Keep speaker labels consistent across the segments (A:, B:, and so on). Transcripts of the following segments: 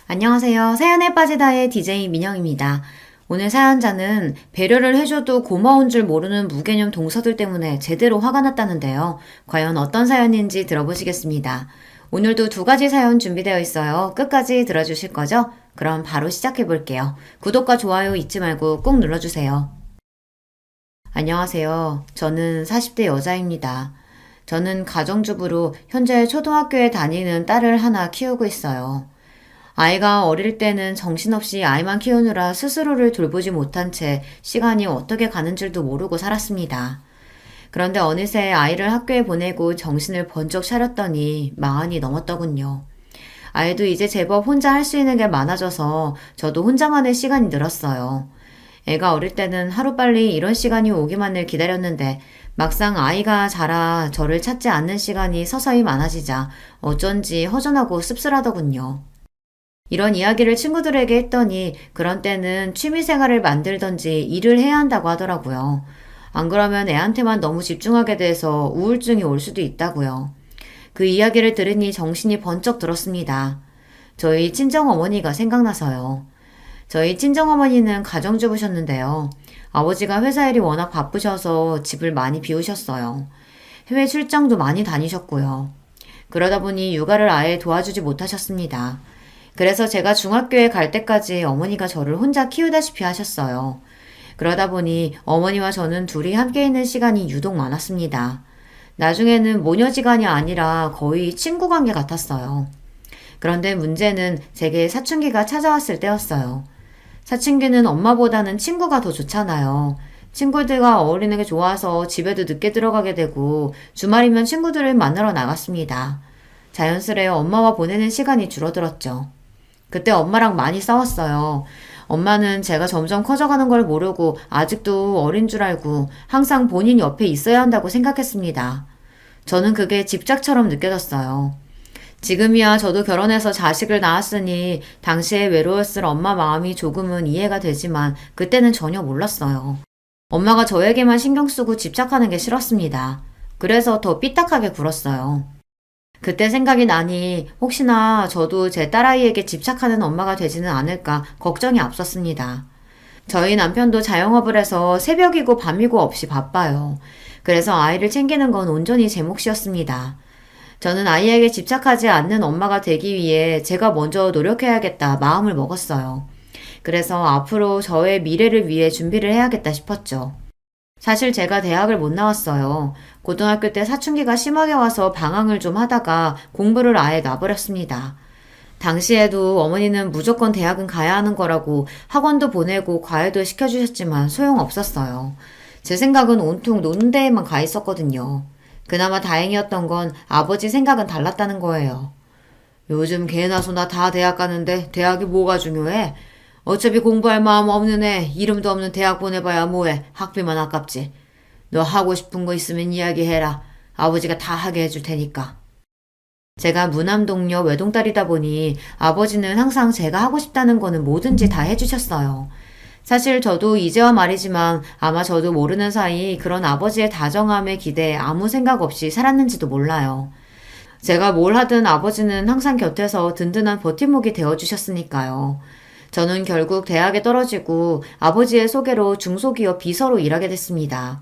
A: 안녕하세요. 사연에 빠지다의 DJ 민영입니다. 오늘 사연자는 배려를 해줘도 고마운 줄 모르는 무개념 동서들 때문에 제대로 화가 났다는데요. 과연 어떤 사연인지 들어보시겠습니다. 오늘도 두 가지 사연 준비되어 있어요. 끝까지 들어주실 거죠? 그럼 바로 시작해 볼게요. 구독과 좋아요 잊지 말고 꼭 눌러주세요. 안녕하세요. 저는 40대 여자입니다. 저는 가정주부로 현재 초등학교에 다니는 딸을 하나 키우고 있어요. 아이가 어릴 때는 정신없이 아이만 키우느라 스스로를 돌보지 못한 채 시간이 어떻게 가는 줄도 모르고 살았습니다. 그런데 어느새 아이를 학교에 보내고 정신을 번쩍 차렸더니 40이 넘었더군요. 아이도 이제 제법 혼자 할 수 있는 게 많아져서 저도 혼자만의 시간이 늘었어요. 애가 어릴 때는 하루빨리 이런 시간이 오기만을 기다렸는데 막상 아이가 자라 저를 찾지 않는 시간이 서서히 많아지자 어쩐지 허전하고 씁쓸하더군요. 이런 이야기를 친구들에게 했더니 그런 때는 취미생활을 만들던지 일을 해야 한다고 하더라고요. 안 그러면 애한테만 너무 집중하게 돼서 우울증이 올 수도 있다고요. 그 이야기를 들으니 정신이 번쩍 들었습니다. 저희 친정어머니가 생각나서요. 저희 친정어머니는 가정주부셨는데요. 아버지가 회사 일이 워낙 바쁘셔서 집을 많이 비우셨어요. 해외 출장도 많이 다니셨고요. 그러다 보니 육아를 아예 도와주지 못하셨습니다. 그래서 제가 중학교에 갈 때까지 어머니가 저를 혼자 키우다시피 하셨어요. 그러다 보니 어머니와 저는 둘이 함께 있는 시간이 유독 많았습니다. 나중에는 모녀지간이 아니라 거의 친구 관계 같았어요. 그런데 문제는 제게 사춘기가 찾아왔을 때였어요. 사춘기는 엄마보다는 친구가 더 좋잖아요. 친구들과 어울리는 게 좋아서 집에도 늦게 들어가게 되고 주말이면 친구들을 만나러 나갔습니다. 자연스레 엄마와 보내는 시간이 줄어들었죠. 그때 엄마랑 많이 싸웠어요. 엄마는 제가 점점 커져가는 걸 모르고 아직도 어린 줄 알고 항상 본인 옆에 있어야 한다고 생각했습니다. 저는 그게 집착처럼 느껴졌어요. 지금이야 저도 결혼해서 자식을 낳았으니 당시에 외로웠을 엄마 마음이 조금은 이해가 되지만 그때는 전혀 몰랐어요. 엄마가 저에게만 신경 쓰고 집착하는 게 싫었습니다. 그래서 더 삐딱하게 굴었어요. 그때 생각이 나니 혹시나 저도 제 딸아이에게 집착하는 엄마가 되지는 않을까 걱정이 앞섰습니다. 저희 남편도 자영업을 해서 새벽이고 밤이고 없이 바빠요. 그래서 아이를 챙기는 건 온전히 제 몫이었습니다. 저는 아이에게 집착하지 않는 엄마가 되기 위해 제가 먼저 노력해야겠다 마음을 먹었어요. 그래서 앞으로 저의 미래를 위해 준비를 해야겠다 싶었죠. 사실 제가 대학을 못 나왔어요. 고등학교 때 사춘기가 심하게 와서 방황을 좀 하다가 공부를 아예 놔버렸습니다. 당시에도 어머니는 무조건 대학은 가야 하는 거라고 학원도 보내고 과외도 시켜주셨지만 소용없었어요. 제 생각은 온통 노는 데에만 가 있었거든요. 그나마 다행이었던 건 아버지 생각은 달랐다는 거예요. 요즘 개나 소나 다 대학 가는데 대학이 뭐가 중요해? 어차피 공부할 마음 없는 애 이름도 없는 대학 보내봐야 뭐해. 학비만 아깝지. 너 하고 싶은 거 있으면 이야기해라. 아버지가 다 하게 해줄 테니까. 제가 무남동녀 외동딸이다 보니 아버지는 항상 제가 하고 싶다는 거는 뭐든지 다 해주셨어요. 사실 저도 이제와 말이지만 아마 저도 모르는 사이 그런 아버지의 다정함에 기대해 아무 생각 없이 살았는지도 몰라요. 제가 뭘 하든 아버지는 항상 곁에서 든든한 버팀목이 되어주셨으니까요. 저는 결국 대학에 떨어지고 아버지의 소개로 중소기업 비서로 일하게 됐습니다.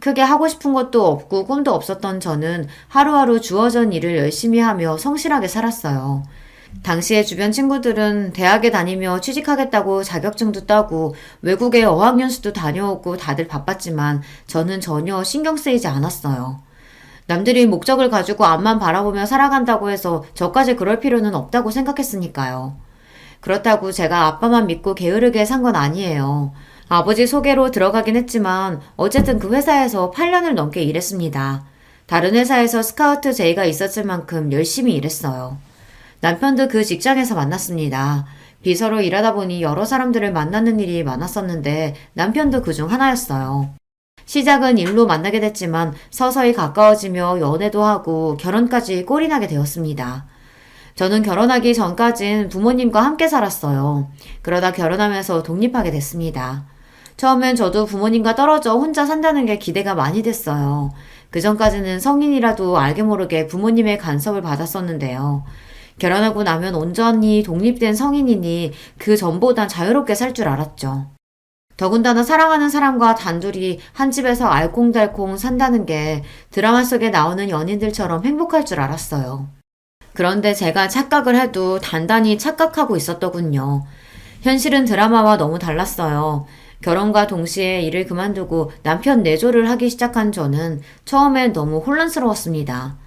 A: 크게 하고 싶은 것도 없고 꿈도 없었던 저는 하루하루 주어진 일을 열심히 하며 성실하게 살았어요. 당시에 주변 친구들은 대학에 다니며 취직하겠다고 자격증도 따고 외국에 어학연수도 다녀오고 다들 바빴지만 저는 전혀 신경 쓰이지 않았어요. 남들이 목적을 가지고 앞만 바라보며 살아간다고 해서 저까지 그럴 필요는 없다고 생각했으니까요. 그렇다고 제가 아빠만 믿고 게으르게 산 건 아니에요. 아버지 소개로 들어가긴 했지만 어쨌든 그 회사에서 8년을 넘게 일했습니다. 다른 회사에서 스카우트 제의가 있었을 만큼 열심히 일했어요. 남편도 그 직장에서 만났습니다. 비서로 일하다 보니 여러 사람들을 만나는 일이 많았었는데 남편도 그중 하나였어요. 시작은 일로 만나게 됐지만 서서히 가까워지며 연애도 하고 결혼까지 꼴이 나게 되었습니다. 저는 결혼하기 전까진 부모님과 함께 살았어요. 그러다 결혼하면서 독립하게 됐습니다. 처음엔 저도 부모님과 떨어져 혼자 산다는 게 기대가 많이 됐어요. 그 전까지는 성인이라도 알게 모르게 부모님의 간섭을 받았었는데요. 결혼하고 나면 온전히 독립된 성인이니 그 전보단 자유롭게 살 줄 알았죠. 더군다나 사랑하는 사람과 단둘이 한 집에서 알콩달콩 산다는 게 드라마 속에 나오는 연인들처럼 행복할 줄 알았어요. 그런데 제가 착각을 해도 단단히 착각하고 있었더군요. 현실은 드라마와 너무 달랐어요. 결혼과 동시에 일을 그만두고 남편 내조를 하기 시작한 저는 처음엔 너무 혼란스러웠습니다.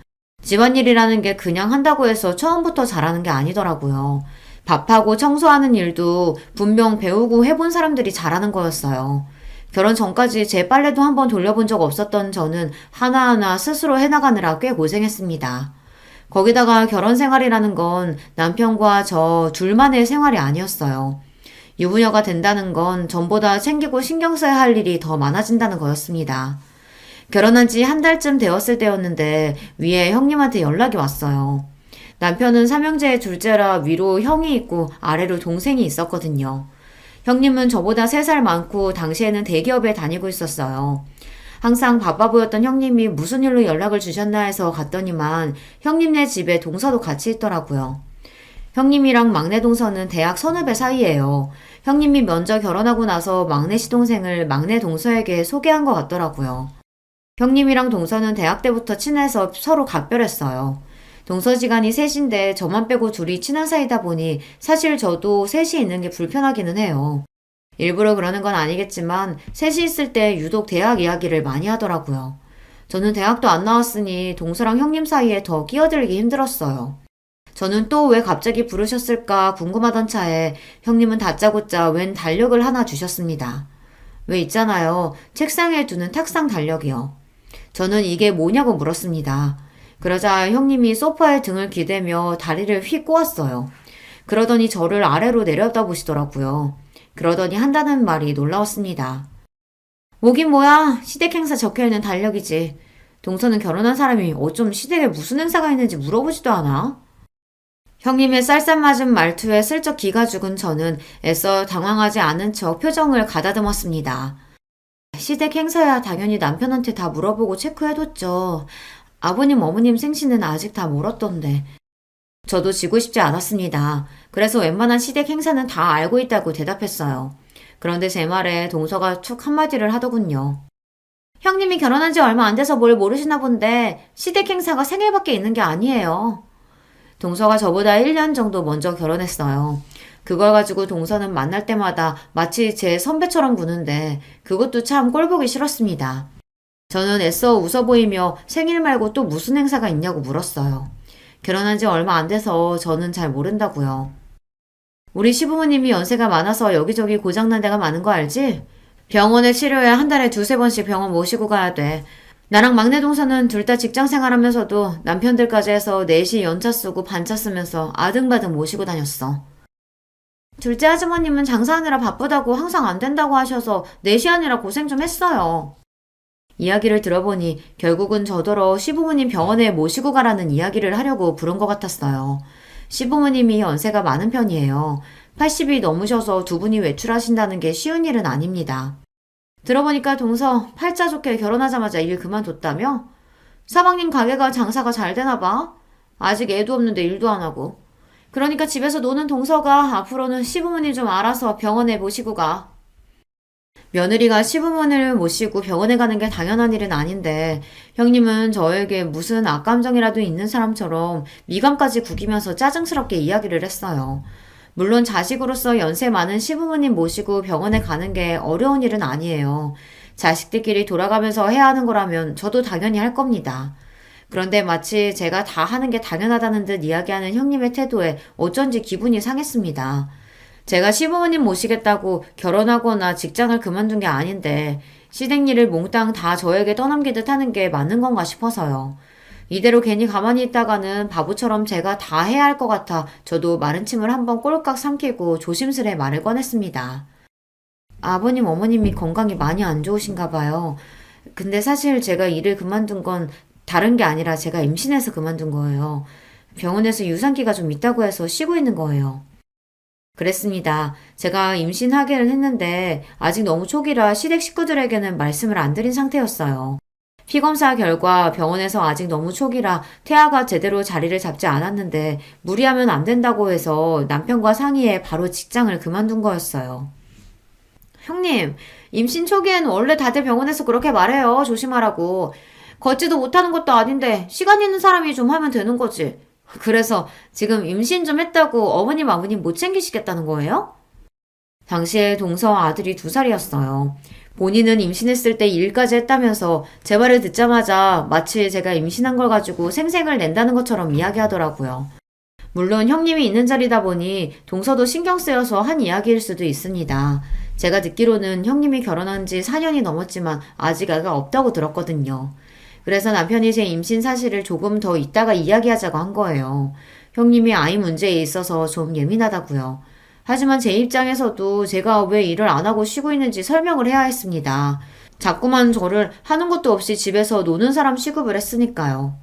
A: 집안일이라는 게 그냥 한다고 해서 처음부터 잘하는 게 아니더라고요. 밥하고 청소하는 일도 분명 배우고 해본 사람들이 잘하는 거였어요. 결혼 전까지 제 빨래도 한번 돌려본 적 없었던 저는 하나하나 스스로 해나가느라 꽤 고생했습니다. 거기다가 결혼 생활이라는 건 남편과 저 둘만의 생활이 아니었어요. 유부녀가 된다는 건 전보다 챙기고 신경 써야 할 일이 더 많아진다는 거였습니다. 결혼한 지 한 달쯤 되었을 때였는데 위에 형님한테 연락이 왔어요. 남편은 삼형제의 둘째라 위로 형이 있고 아래로 동생이 있었거든요. 형님은 저보다 3살 많고 당시에는 대기업에 다니고 있었어요. 항상 바빠 보였던 형님이 무슨 일로 연락을 주셨나 해서 갔더니만 형님네 집에 동서도 같이 있더라고요. 형님이랑 막내 동서는 대학 선후배 사이예요. 형님이 먼저 결혼하고 나서 막내 시동생을 막내 동서에게 소개한 것 같더라고요. 형님이랑 동서는 대학 때부터 친해서 서로 각별했어요. 동서지간이 셋인데 저만 빼고 둘이 친한 사이다 보니 사실 저도 셋이 있는 게 불편하기는 해요. 일부러 그러는 건 아니겠지만 셋이 있을 때 유독 대학 이야기를 많이 하더라고요. 저는 대학도 안 나왔으니 동서랑 형님 사이에 더 끼어들기 힘들었어요. 저는 또 왜 갑자기 부르셨을까 궁금하던 차에 형님은 다짜고짜 웬 달력을 하나 주셨습니다. 왜 있잖아요. 책상에 두는 탁상 달력이요. 저는 이게 뭐냐고 물었습니다. 그러자 형님이 소파에 등을 기대며 다리를 휙 꼬았어요. 그러더니 저를 아래로 내려다보시더라고요. 그러더니 한다는 말이 놀라웠습니다. 뭐긴 뭐야. 시댁 행사 적혀있는 달력이지. 동서는 결혼한 사람이 어쩜 시댁에 무슨 행사가 있는지 물어보지도 않아? 형님의 쌀쌀맞은 말투에 슬쩍 기가 죽은 저는 애써 당황하지 않은 척 표정을 가다듬었습니다. 시댁 행사야 당연히 남편한테 다 물어보고 체크해뒀죠. 아버님, 어머님 생신은 아직 다 멀었던데. 저도 지고 싶지 않았습니다. 그래서 웬만한 시댁 행사는 다 알고 있다고 대답했어요. 그런데 제 말에 동서가 툭 한마디를 하더군요. 형님이 결혼한 지 얼마 안 돼서 뭘 모르시나 본데 시댁 행사가 생일밖에 있는 게 아니에요. 동서가 저보다 1년 정도 먼저 결혼했어요. 그걸 가지고 동서는 만날 때마다 마치 제 선배처럼 구는데 그것도 참 꼴보기 싫었습니다. 저는 애써 웃어 보이며 생일 말고 또 무슨 행사가 있냐고 물었어요. 결혼한 지 얼마 안 돼서 저는 잘 모른다고요. 우리 시부모님이 연세가 많아서 여기저기 고장난 데가 많은 거 알지? 병원에 치료해 한 달에 2-3번씩 병원 모시고 가야 돼. 나랑 막내 동서는 둘 다 직장 생활하면서도 남편들까지 해서 넷이 연차 쓰고 반차 쓰면서 아등바등 모시고 다녔어. 둘째 아주머님은 장사하느라 바쁘다고 항상 안 된다고 하셔서 넷이 아니라 고생 좀 했어요. 이야기를 들어보니 결국은 저더러 시부모님 병원에 모시고 가라는 이야기를 하려고 부른 것 같았어요. 시부모님이 연세가 많은 편이에요. 80이 넘으셔서 두 분이 외출하신다는 게 쉬운 일은 아닙니다. 들어보니까 동서 팔자 좋게 결혼하자마자 일 그만뒀다며? 사방님 가게가 장사가 잘 되나 봐. 아직 애도 없는데 일도 안 하고. 그러니까 집에서 노는 동서가 앞으로는 시부모님 좀 알아서 병원에 모시고 가. 며느리가 시부모님을 모시고 병원에 가는 게 당연한 일은 아닌데 형님은 저에게 무슨 악감정이라도 있는 사람처럼 미간까지 구기면서 짜증스럽게 이야기를 했어요. 물론 자식으로서 연세 많은 시부모님 모시고 병원에 가는 게 어려운 일은 아니에요. 자식들끼리 돌아가면서 해야 하는 거라면 저도 당연히 할 겁니다. 그런데 마치 제가 다 하는 게 당연하다는 듯 이야기하는 형님의 태도에 어쩐지 기분이 상했습니다. 제가 시부모님 모시겠다고 결혼하거나 직장을 그만둔 게 아닌데 시댁 일을 몽땅 다 저에게 떠넘기듯 하는 게 맞는 건가 싶어서요. 이대로 괜히 가만히 있다가는 바보처럼 제가 다 해야 할 것 같아 저도 마른 침을 한번 꼴깍 삼키고 조심스레 말을 꺼냈습니다. 아버님, 어머님이 건강이 많이 안 좋으신가 봐요. 근데 사실 제가 일을 그만둔 건 다른 게 아니라 제가 임신해서 그만둔 거예요. 병원에서 유산기가 좀 있다고 해서 쉬고 있는 거예요. 그랬습니다. 제가 임신하기는 했는데 아직 너무 초기라 시댁 식구들에게는 말씀을 안 드린 상태였어요. 피검사 결과 병원에서 아직 너무 초기라 태아가 제대로 자리를 잡지 않았는데 무리하면 안 된다고 해서 남편과 상의해 바로 직장을 그만둔 거였어요. 형님, 임신 초기엔 원래 다들 병원에서 그렇게 말해요. 조심하라고. 걷지도 못하는 것도 아닌데 시간 있는 사람이 좀 하면 되는 거지. 그래서 지금 임신 좀 했다고 어머님 아버님 못 챙기시겠다는 거예요? 당시에 동서 아들이 2살이었어요. 본인은 임신했을 때 일까지 했다면서 제 말을 듣자마자 마치 제가 임신한 걸 가지고 생색을 낸다는 것처럼 이야기하더라고요. 물론 형님이 있는 자리다 보니 동서도 신경 쓰여서 한 이야기일 수도 있습니다. 제가 듣기로는 형님이 결혼한 지 4년이 넘었지만 아직 애가 없다고 들었거든요. 그래서 남편이 제 임신 사실을 조금 더 이따가 이야기하자고 한 거예요. 형님이 아이 문제에 있어서 좀 예민하다고요. 하지만 제 입장에서도 제가 왜 일을 안 하고 쉬고 있는지 설명을 해야 했습니다. 자꾸만 저를 하는 것도 없이 집에서 노는 사람 취급을 했으니까요.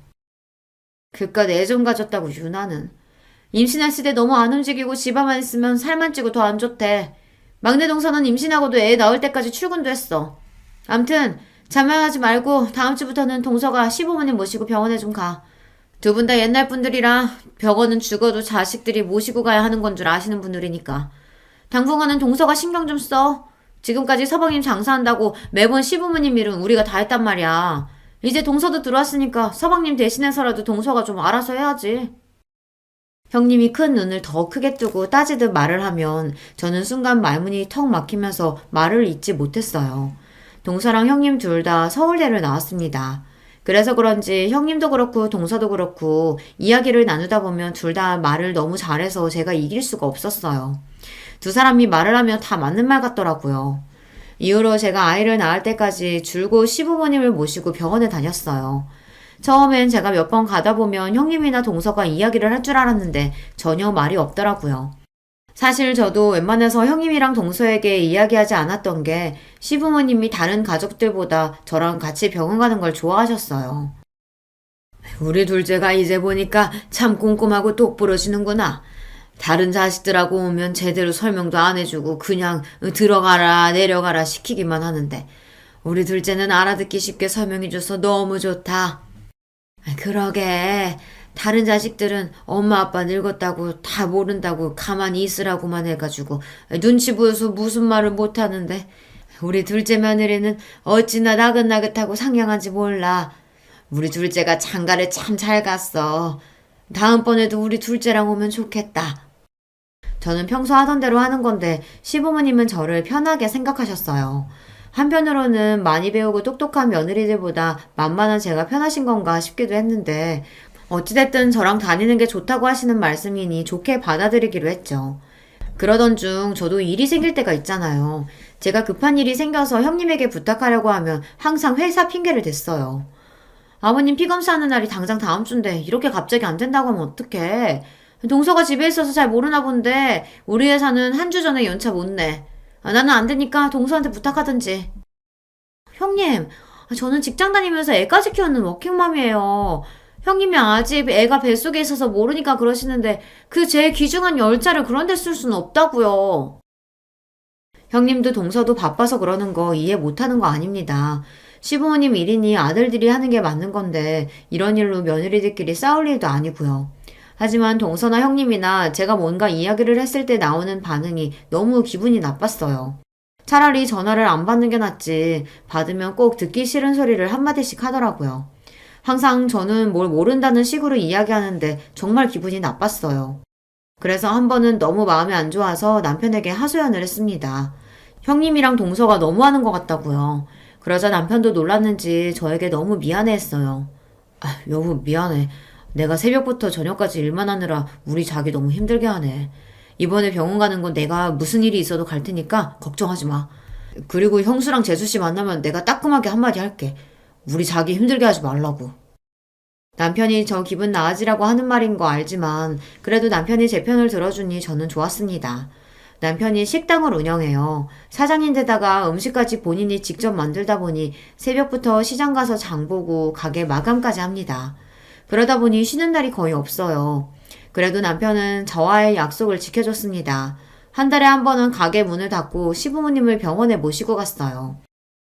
A: 그깟 애 좀 가졌다고 유나는. 임신했을 때 너무 안 움직이고 집에만 있으면 살만 찌고 더 안 좋대. 막내 동서는 임신하고도 애 낳을 때까지 출근도 했어. 암튼 자만하지 말고 다음 주부터는 동서가 시부모님 모시고 병원에 좀 가. 2분 다 옛날 분들이라 병원은 죽어도 자식들이 모시고 가야 하는 건 줄 아시는 분들이니까. 당분간은 동서가 신경 좀 써. 지금까지 서방님 장사한다고 매번 시부모님 일은 우리가 다 했단 말이야. 이제 동서도 들어왔으니까 서방님 대신해서라도 동서가 좀 알아서 해야지. 형님이 큰 눈을 더 크게 뜨고 따지듯 말을 하면 저는 순간 말문이 턱 막히면서 말을 잇지 못했어요. 동서랑 형님 둘 다 서울대를 나왔습니다. 그래서 그런지 형님도 그렇고 동서도 그렇고 이야기를 나누다 보면 둘 다 말을 너무 잘해서 제가 이길 수가 없었어요. 2사람이 말을 하면 다 맞는 말 같더라고요. 이후로 제가 아이를 낳을 때까지 줄곧 시부모님을 모시고 병원에 다녔어요. 처음엔 제가 몇 번 가다 보면 형님이나 동서가 이야기를 할 줄 알았는데 전혀 말이 없더라고요. 사실 저도 웬만해서 형님이랑 동서에게 이야기하지 않았던 게 시부모님이 다른 가족들보다 저랑 같이 병원 가는 걸 좋아하셨어요. 우리 둘째가 이제 보니까 참 꼼꼼하고 똑부러지는구나. 다른 자식들하고 오면 제대로 설명도 안 해주고 그냥 들어가라 내려가라 시키기만 하는데 우리 둘째는 알아듣기 쉽게 설명해줘서 너무 좋다. 그러게. 다른 자식들은 엄마 아빠 늙었다고 다 모른다고 가만히 있으라고만 해가지고 눈치 보여서 무슨 말을 못하는데 우리 둘째 며느리는 어찌나 나긋나긋하고 상냥한지 몰라. 우리 둘째가 장가를 참 잘 갔어. 다음번에도 우리 둘째랑 오면 좋겠다. 저는 평소 하던 대로 하는 건데 시부모님은 저를 편하게 생각하셨어요. 한편으로는 많이 배우고 똑똑한 며느리들보다 만만한 제가 편하신 건가 싶기도 했는데 어찌됐든 저랑 다니는 게 좋다고 하시는 말씀이니 좋게 받아들이기로 했죠. 그러던 중 저도 일이 생길 때가 있잖아요. 제가 급한 일이 생겨서 형님에게 부탁하려고 하면 항상 회사 핑계를 댔어요. 아버님 피검사하는 날이 당장 다음 주인데 이렇게 갑자기 안 된다고 하면 어떡해. 동서가 집에 있어서 잘 모르나 본데 우리 회사는 한 주 전에 연차 못 내. 나는 안 되니까 동서한테 부탁하든지. 형님, 저는 직장 다니면서 애까지 키우는 워킹맘이에요. 형님이 아직 애가 뱃속에 있어서 모르니까 그러시는데 그 제 귀중한 열차를 그런 데 쓸 수는 없다고요. 형님도 동서도 바빠서 그러는 거 이해 못하는 거 아닙니다. 시부모님 일이니 아들들이 하는 게 맞는 건데 이런 일로 며느리들끼리 싸울 일도 아니고요. 하지만 동서나 형님이나 제가 뭔가 이야기를 했을 때 나오는 반응이 너무 기분이 나빴어요. 차라리 전화를 안 받는 게 낫지 받으면 꼭 듣기 싫은 소리를 한마디씩 하더라고요. 항상 저는 뭘 모른다는 식으로 이야기하는데 정말 기분이 나빴어요. 그래서 한 번은 너무 마음이 안 좋아서 남편에게 하소연을 했습니다. 형님이랑 동서가 너무하는 것 같다고요. 그러자 남편도 놀랐는지 저에게 너무 미안해했어요. 여보 미안해. 내가 새벽부터 저녁까지 일만 하느라 우리 자기 너무 힘들게 하네. 이번에 병원 가는 건 내가 무슨 일이 있어도 갈 테니까 걱정하지 마. 그리고 형수랑 재수씨 만나면 내가 따끔하게 한마디 할게. 우리 자기 힘들게 하지 말라고. 남편이 저 기분 나아지라고 하는 말인 거 알지만 그래도 남편이 제 편을 들어주니 저는 좋았습니다. 남편이 식당을 운영해요. 사장인데다가 음식까지 본인이 직접 만들다 보니 새벽부터 시장 가서 장 보고 가게 마감까지 합니다. 그러다 보니 쉬는 날이 거의 없어요. 그래도 남편은 저와의 약속을 지켜줬습니다. 한 달에 한 번은 가게 문을 닫고 시부모님을 병원에 모시고 갔어요.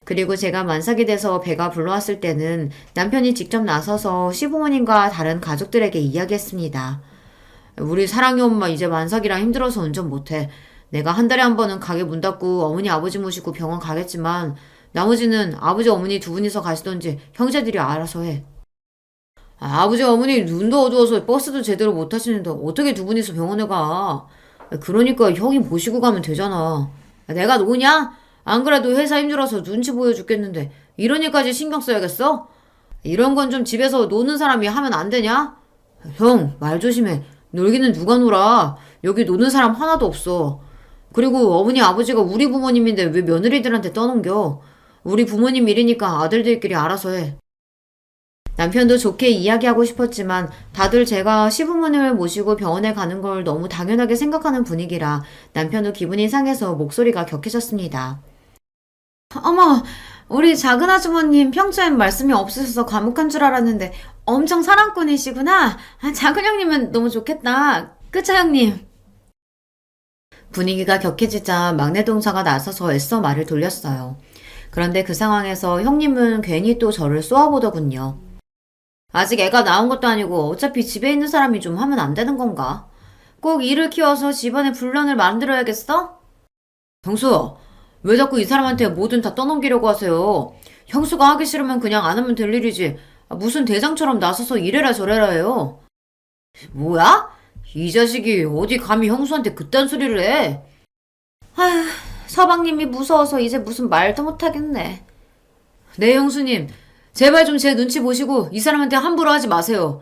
A: 그리고 제가 만삭이 돼서 배가 불러왔을 때는 남편이 직접 나서서 시부모님과 다른 가족들에게 이야기했습니다. 우리 사랑이 엄마 이제 만삭이라 힘들어서 운전 못해. 내가 한 달에 한 번은 가게 문 닫고 어머니 아버지 모시고 병원 가겠지만 나머지는 아버지 어머니 두 분이서 가시던지 형제들이 알아서 해. 아버지 어머니 눈도 어두워서 버스도 제대로 못 타시는데 어떻게 두 분이서 병원에 가? 그러니까 형이 모시고 가면 되잖아. 내가 노냐? 안 그래도 회사 힘들어서 눈치 보여 죽겠는데 이런 일까지 신경 써야겠어? 이런 건 좀 집에서 노는 사람이 하면 안 되냐? 형, 말 조심해. 놀기는 누가 놀아? 여기 노는 사람 하나도 없어. 그리고 어머니 아버지가 우리 부모님인데 왜 며느리들한테 떠넘겨? 우리 부모님 일이니까 아들들끼리 알아서 해. 남편도 좋게 이야기하고 싶었지만 다들 제가 시부모님을 모시고 병원에 가는 걸 너무 당연하게 생각하는 분위기라 남편도 기분이 상해서 목소리가 격해졌습니다. 어머, 우리 작은 아주머님 평소엔 말씀이 없으셔서 과묵한 줄 알았는데 엄청 사랑꾼이시구나. 작은 형님은 너무 좋겠다. 그쵸, 형님? 분위기가 격해지자 막내 동사가 나서서 애써 말을 돌렸어요. 그런데 그 상황에서 형님은 괜히 또 저를 쏘아보더군요. 아직 애가 나온 것도 아니고 어차피 집에 있는 사람이 좀 하면 안 되는 건가? 꼭 일을 키워서 집안에 분란을 만들어야겠어? 형수, 왜 자꾸 이 사람한테 뭐든 다 떠넘기려고 하세요? 형수가 하기 싫으면 그냥 안 하면 될 일이지. 무슨 대장처럼 나서서 이래라 저래라 해요. 뭐야? 이 자식이 어디 감히 형수한테 그딴 소리를 해? 아휴, 서방님이 무서워서 이제 무슨 말도 못하겠네. 네, 형수님. 제발 좀 제 눈치 보시고 이 사람한테 함부로 하지 마세요.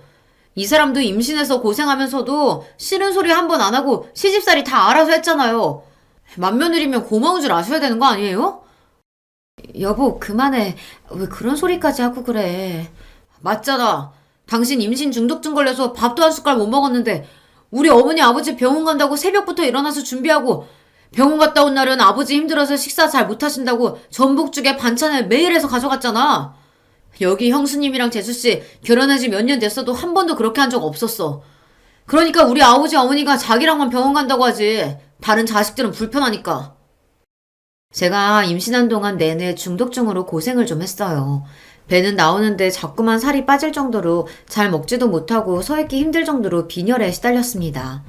A: 이 사람도 임신해서 고생하면서도 싫은 소리 한 번 안 하고 시집살이 다 알아서 했잖아요. 맏며느리면 고마운 줄 아셔야 되는 거 아니에요? 여보, 그만해. 왜 그런 소리까지 하고 그래. 맞잖아. 당신 임신 중독증 걸려서 밥도 한 숟갈 못 먹었는데 우리 어머니 아버지 병원 간다고 새벽부터 일어나서 준비하고 병원 갔다 온 날은 아버지 힘들어서 식사 잘 못하신다고 전복죽에 반찬을 매일 해서 가져갔잖아. 여기 형수님이랑 재수씨 결혼한 지 몇 년 됐어도 한 번도 그렇게 한 적 없었어. 그러니까 우리 아버지 어머니가 자기랑만 병원 간다고 하지. 다른 자식들은 불편하니까. 제가 임신한 동안 내내 중독증으로 고생을 좀 했어요. 배는 나오는데 자꾸만 살이 빠질 정도로 잘 먹지도 못하고 서 있기 힘들 정도로 빈혈에 시달렸습니다.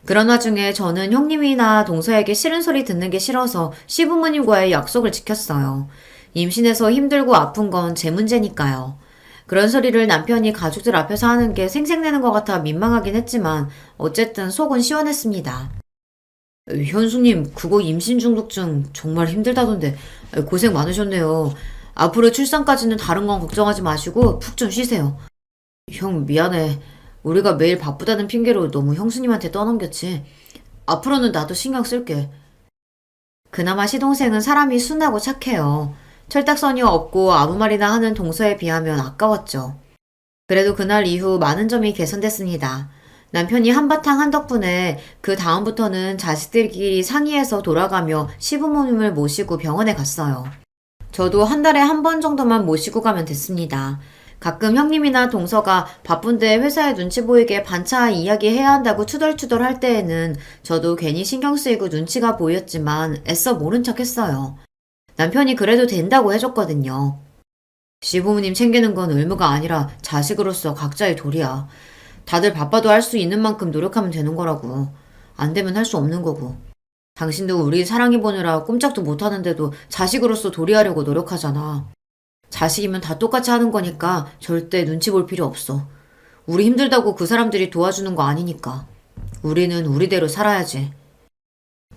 A: 그런 와중에 저는 형님이나 동서에게 싫은 소리 듣는 게 싫어서 시부모님과의 약속을 지켰어요. 임신해서 힘들고 아픈 건 제 문제니까요. 그런 소리를 남편이 가족들 앞에서 하는 게 생색내는 것 같아 민망하긴 했지만 어쨌든 속은 시원했습니다. 현수님, 그거 임신 중독증 정말 힘들다던데 고생 많으셨네요. 앞으로 출산까지는 다른 건 걱정하지 마시고 푹 좀 쉬세요. 형, 미안해. 우리가 매일 바쁘다는 핑계로 너무 형수님한테 떠넘겼지. 앞으로는 나도 신경 쓸게. 그나마 시동생은 사람이 순하고 착해요. 철딱서니 없고 아무 말이나 하는 동서에 비하면 아까웠죠. 그래도 그날 이후 많은 점이 개선됐습니다. 남편이 한바탕 한 덕분에 그 다음부터는 자식들끼리 상의해서 돌아가며 시부모님을 모시고 병원에 갔어요. 저도 한 달에 한 번 정도만 모시고 가면 됐습니다. 가끔 형님이나 동서가 바쁜데 회사에 눈치 보이게 반차 이야기해야 한다고 투덜투덜 할 때에는 저도 괜히 신경 쓰이고 눈치가 보였지만 애써 모른 척 했어요. 남편이 그래도 된다고 해줬거든요. 시부모님 챙기는 건 의무가 아니라 자식으로서 각자의 도리야. 다들 바빠도 할 수 있는 만큼 노력하면 되는 거라고. 안 되면 할 수 없는 거고. 당신도 우리 사랑해 보느라 꼼짝도 못하는데도 자식으로서 도리하려고 노력하잖아. 자식이면 다 똑같이 하는 거니까 절대 눈치 볼 필요 없어. 우리 힘들다고 그 사람들이 도와주는 거 아니니까. 우리는 우리대로 살아야지.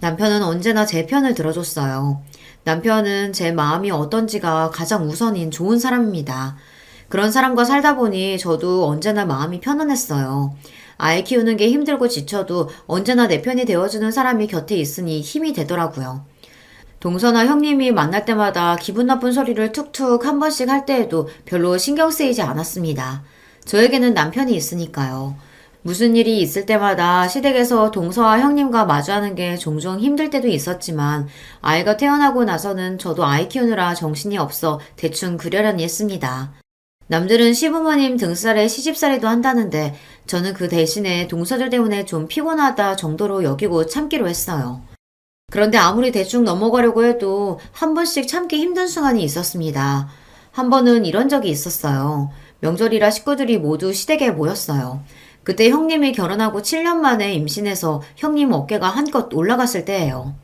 A: 남편은 언제나 제 편을 들어줬어요. 남편은 제 마음이 어떤지가 가장 우선인 좋은 사람입니다. 그런 사람과 살다 보니 저도 언제나 마음이 편안했어요. 아이 키우는 게 힘들고 지쳐도 언제나 내 편이 되어주는 사람이 곁에 있으니 힘이 되더라고요. 동서나 형님이 만날 때마다 기분 나쁜 소리를 툭툭 한 번씩 할 때에도 별로 신경 쓰이지 않았습니다. 저에게는 남편이 있으니까요. 무슨 일이 있을 때마다 시댁에서 동서와 형님과 마주하는 게 종종 힘들 때도 있었지만 아이가 태어나고 나서는 저도 아이 키우느라 정신이 없어 대충 그러려니 했습니다. 남들은 시부모님 등살에 시집살이도 한다는데 저는 그 대신에 동서들 때문에 좀 피곤하다 정도로 여기고 참기로 했어요. 그런데 아무리 대충 넘어가려고 해도 한 번씩 참기 힘든 순간이 있었습니다. 한 번은 이런 적이 있었어요. 명절이라 식구들이 모두 시댁에 모였어요. 그때 형님이 결혼하고 7년 만에 임신해서 형님 어깨가 한껏 올라갔을 때예요.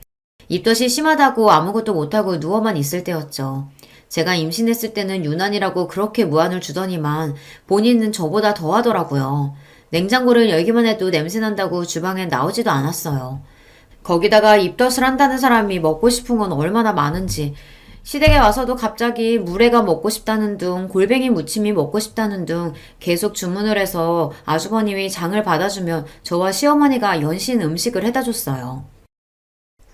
A: 입덧이 심하다고 아무것도 못하고 누워만 있을 때였죠. 제가 임신했을 때는 유난이라고 그렇게 무안을 주더니만 본인은 저보다 더 하더라고요. 냉장고를 열기만 해도 냄새 난다고 주방에 나오지도 않았어요. 거기다가 입덧을 한다는 사람이 먹고 싶은 건 얼마나 많은지, 시댁에 와서도 갑자기 물회가 먹고 싶다는 둥, 골뱅이 무침이 먹고 싶다는 둥 계속 주문을 해서 아주버님이 장을 받아주면 저와 시어머니가 연신 음식을 해다 줬어요.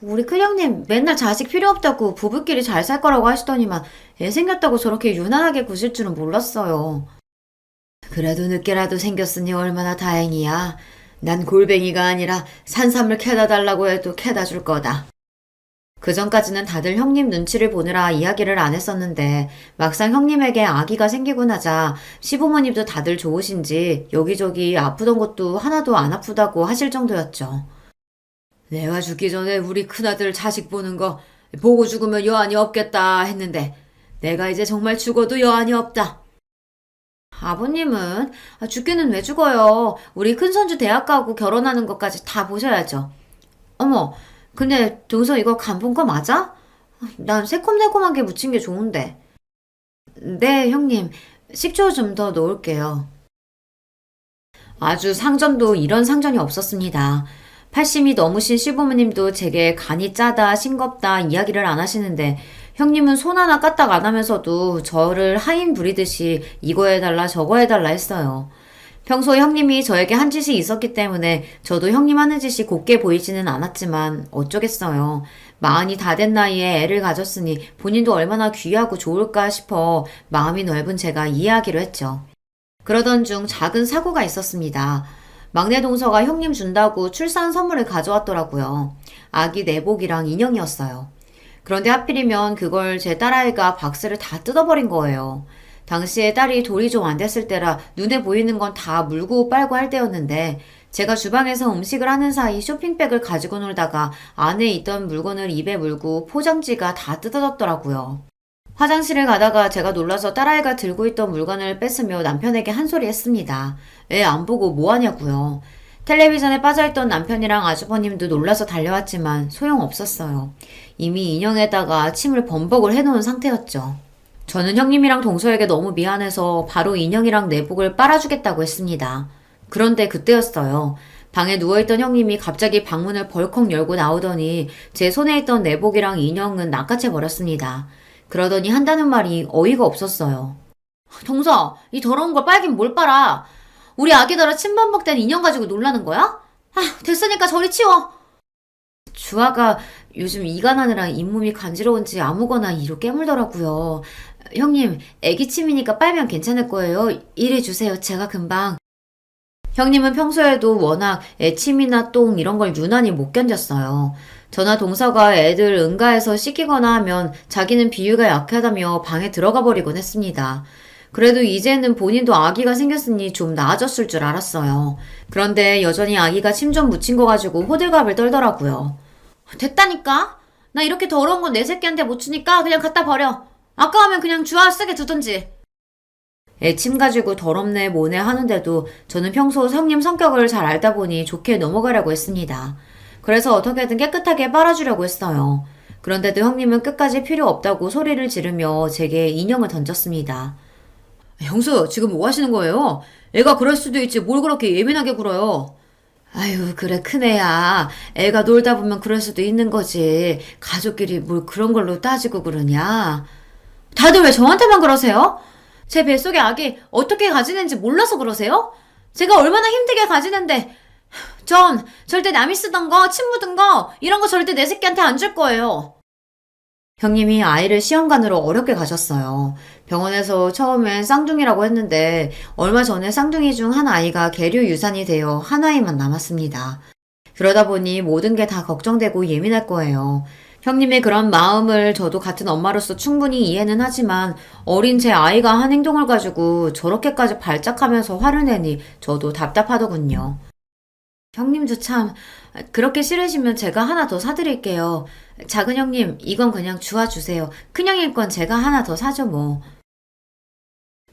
A: 우리 큰형님 맨날 자식 필요 없다고 부부끼리 잘 살 거라고 하시더니만 애 생겼다고 저렇게 유난하게 구실 줄은 몰랐어요. 그래도 늦게라도 생겼으니 얼마나 다행이야. 난 골뱅이가 아니라 산삼을 캐다 달라고 해도 캐다 줄 거다. 그 전까지는 다들 형님 눈치를 보느라 이야기를 안 했었는데 막상 형님에게 아기가 생기고 나자 시부모님도 다들 좋으신지 여기저기 아프던 것도 하나도 안 아프다고 하실 정도였죠. 내가 죽기 전에 우리 큰아들 자식 보는 거 보고 죽으면 여한이 없겠다 했는데 내가 이제 정말 죽어도 여한이 없다. 아버님은 죽기는 왜 죽어요. 우리 큰손주 대학 가고 결혼하는 것까지 다 보셔야죠. 어머, 근데 동서 이거 간 본 거 맞아? 난 새콤달콤한 게 묻힌 게 좋은데. 네, 형님. 식초 좀 더 넣을게요. 아주 상전도 이런 상전이 없었습니다. 80이 넘으신 시부모님도 제게 간이 짜다, 싱겁다 이야기를 안 하시는데 형님은 손 하나 까딱 안 하면서도 저를 하인 부리듯이 이거 해달라 저거 해달라 했어요. 평소에 형님이 저에게 한 짓이 있었기 때문에 저도 형님 하는 짓이 곱게 보이지는 않았지만 어쩌겠어요. 마흔이 다 된 나이에 애를 가졌으니 본인도 얼마나 귀하고 좋을까 싶어 마음이 넓은 제가 이해하기로 했죠. 그러던 중 작은 사고가 있었습니다. 막내 동서가 형님 준다고 출산 선물을 가져왔더라고요. 아기 내복이랑 인형이었어요. 그런데 하필이면 그걸 제 딸아이가 박스를 다 뜯어버린 거예요. 당시에 딸이 돌이 좀 안 됐을 때라 눈에 보이는 건 다 물고 빨고 할 때였는데 제가 주방에서 음식을 하는 사이 쇼핑백을 가지고 놀다가 안에 있던 물건을 입에 물고 포장지가 다 뜯어졌더라고요. 화장실을 가다가 제가 놀라서 딸아이가 들고 있던 물건을 뺏으며 남편에게 한 소리 했습니다. 애 안 보고 뭐 하냐고요. 텔레비전에 빠져있던 남편이랑 아주버님도 놀라서 달려왔지만 소용없었어요. 이미 인형에다가 침을 범벅을 해놓은 상태였죠. 저는 형님이랑 동서에게 너무 미안해서 바로 인형이랑 내복을 빨아주겠다고 했습니다. 그런데 그때였어요. 방에 누워있던 형님이 갑자기 방문을 벌컥 열고 나오더니 제 손에 있던 내복이랑 인형은 낚아채버렸습니다. 그러더니 한다는 말이 어이가 없었어요. 동서, 이 더러운 걸 빨긴 뭘 빨아? 우리 아기더러 침범벅된 인형 가지고 놀라는 거야? 됐으니까 저리 치워. 주아가 요즘 이가 나느라 잇몸이 간지러운지 아무거나 이로 깨물더라고요. 형님, 애기 침이니까 빨면 괜찮을 거예요. 이래 주세요. 제가 금방. 형님은 평소에도 워낙 애침이나 똥 이런 걸 유난히 못 견뎠어요. 저나 동서가 애들 응가해서 씻기거나 하면 자기는 비위가 약하다며 방에 들어가 버리곤 했습니다. 그래도 이제는 본인도 아기가 생겼으니 좀 나아졌을 줄 알았어요. 그런데 여전히 아기가 침 좀 묻힌 거 가지고 호들갑을 떨더라고요. 됐다니까? 나 이렇게 더러운 건 내 새끼한테 못 주니까 그냥 갖다 버려. 아까우면 그냥 주아 쓰게 두든지. 애침 가지고 더럽네 뭐네 하는데도 저는 평소 형님 성격을 잘 알다 보니 좋게 넘어가려고 했습니다. 그래서 어떻게든 깨끗하게 빨아주려고 했어요. 그런데도 형님은 끝까지 필요 없다고 소리를 지르며 제게 인형을 던졌습니다. 형수, 지금 뭐 하시는 거예요? 애가 그럴 수도 있지 뭘 그렇게 예민하게 굴어요. 아유, 그래, 큰애야. 애가 놀다 보면 그럴 수도 있는 거지. 가족끼리 뭘 그런 걸로 따지고 그러냐. 다들 왜 저한테만 그러세요? 제 뱃속에 아기 어떻게 가지는지 몰라서 그러세요? 제가 얼마나 힘들게 가지는데 전 절대 남이 쓰던 거, 침 묻은 거 이런 거 절대 내 새끼한테 안 줄 거예요. 형님이 아이를 시험관으로 어렵게 가셨어요. 병원에서 처음엔 쌍둥이라고 했는데 얼마 전에 쌍둥이 중 한 아이가 계류 유산이 되어 한 아이만 남았습니다. 그러다 보니 모든 게 다 걱정되고 예민할 거예요. 형님의 그런 마음을 저도 같은 엄마로서 충분히 이해는 하지만 어린 제 아이가 한 행동을 가지고 저렇게까지 발작하면서 화를 내니 저도 답답하더군요. 형님도 참, 그렇게 싫으시면 제가 하나 더 사드릴게요. 작은 형님, 이건 그냥 주워주세요. 큰 형님 건 제가 하나 더 사죠, 뭐.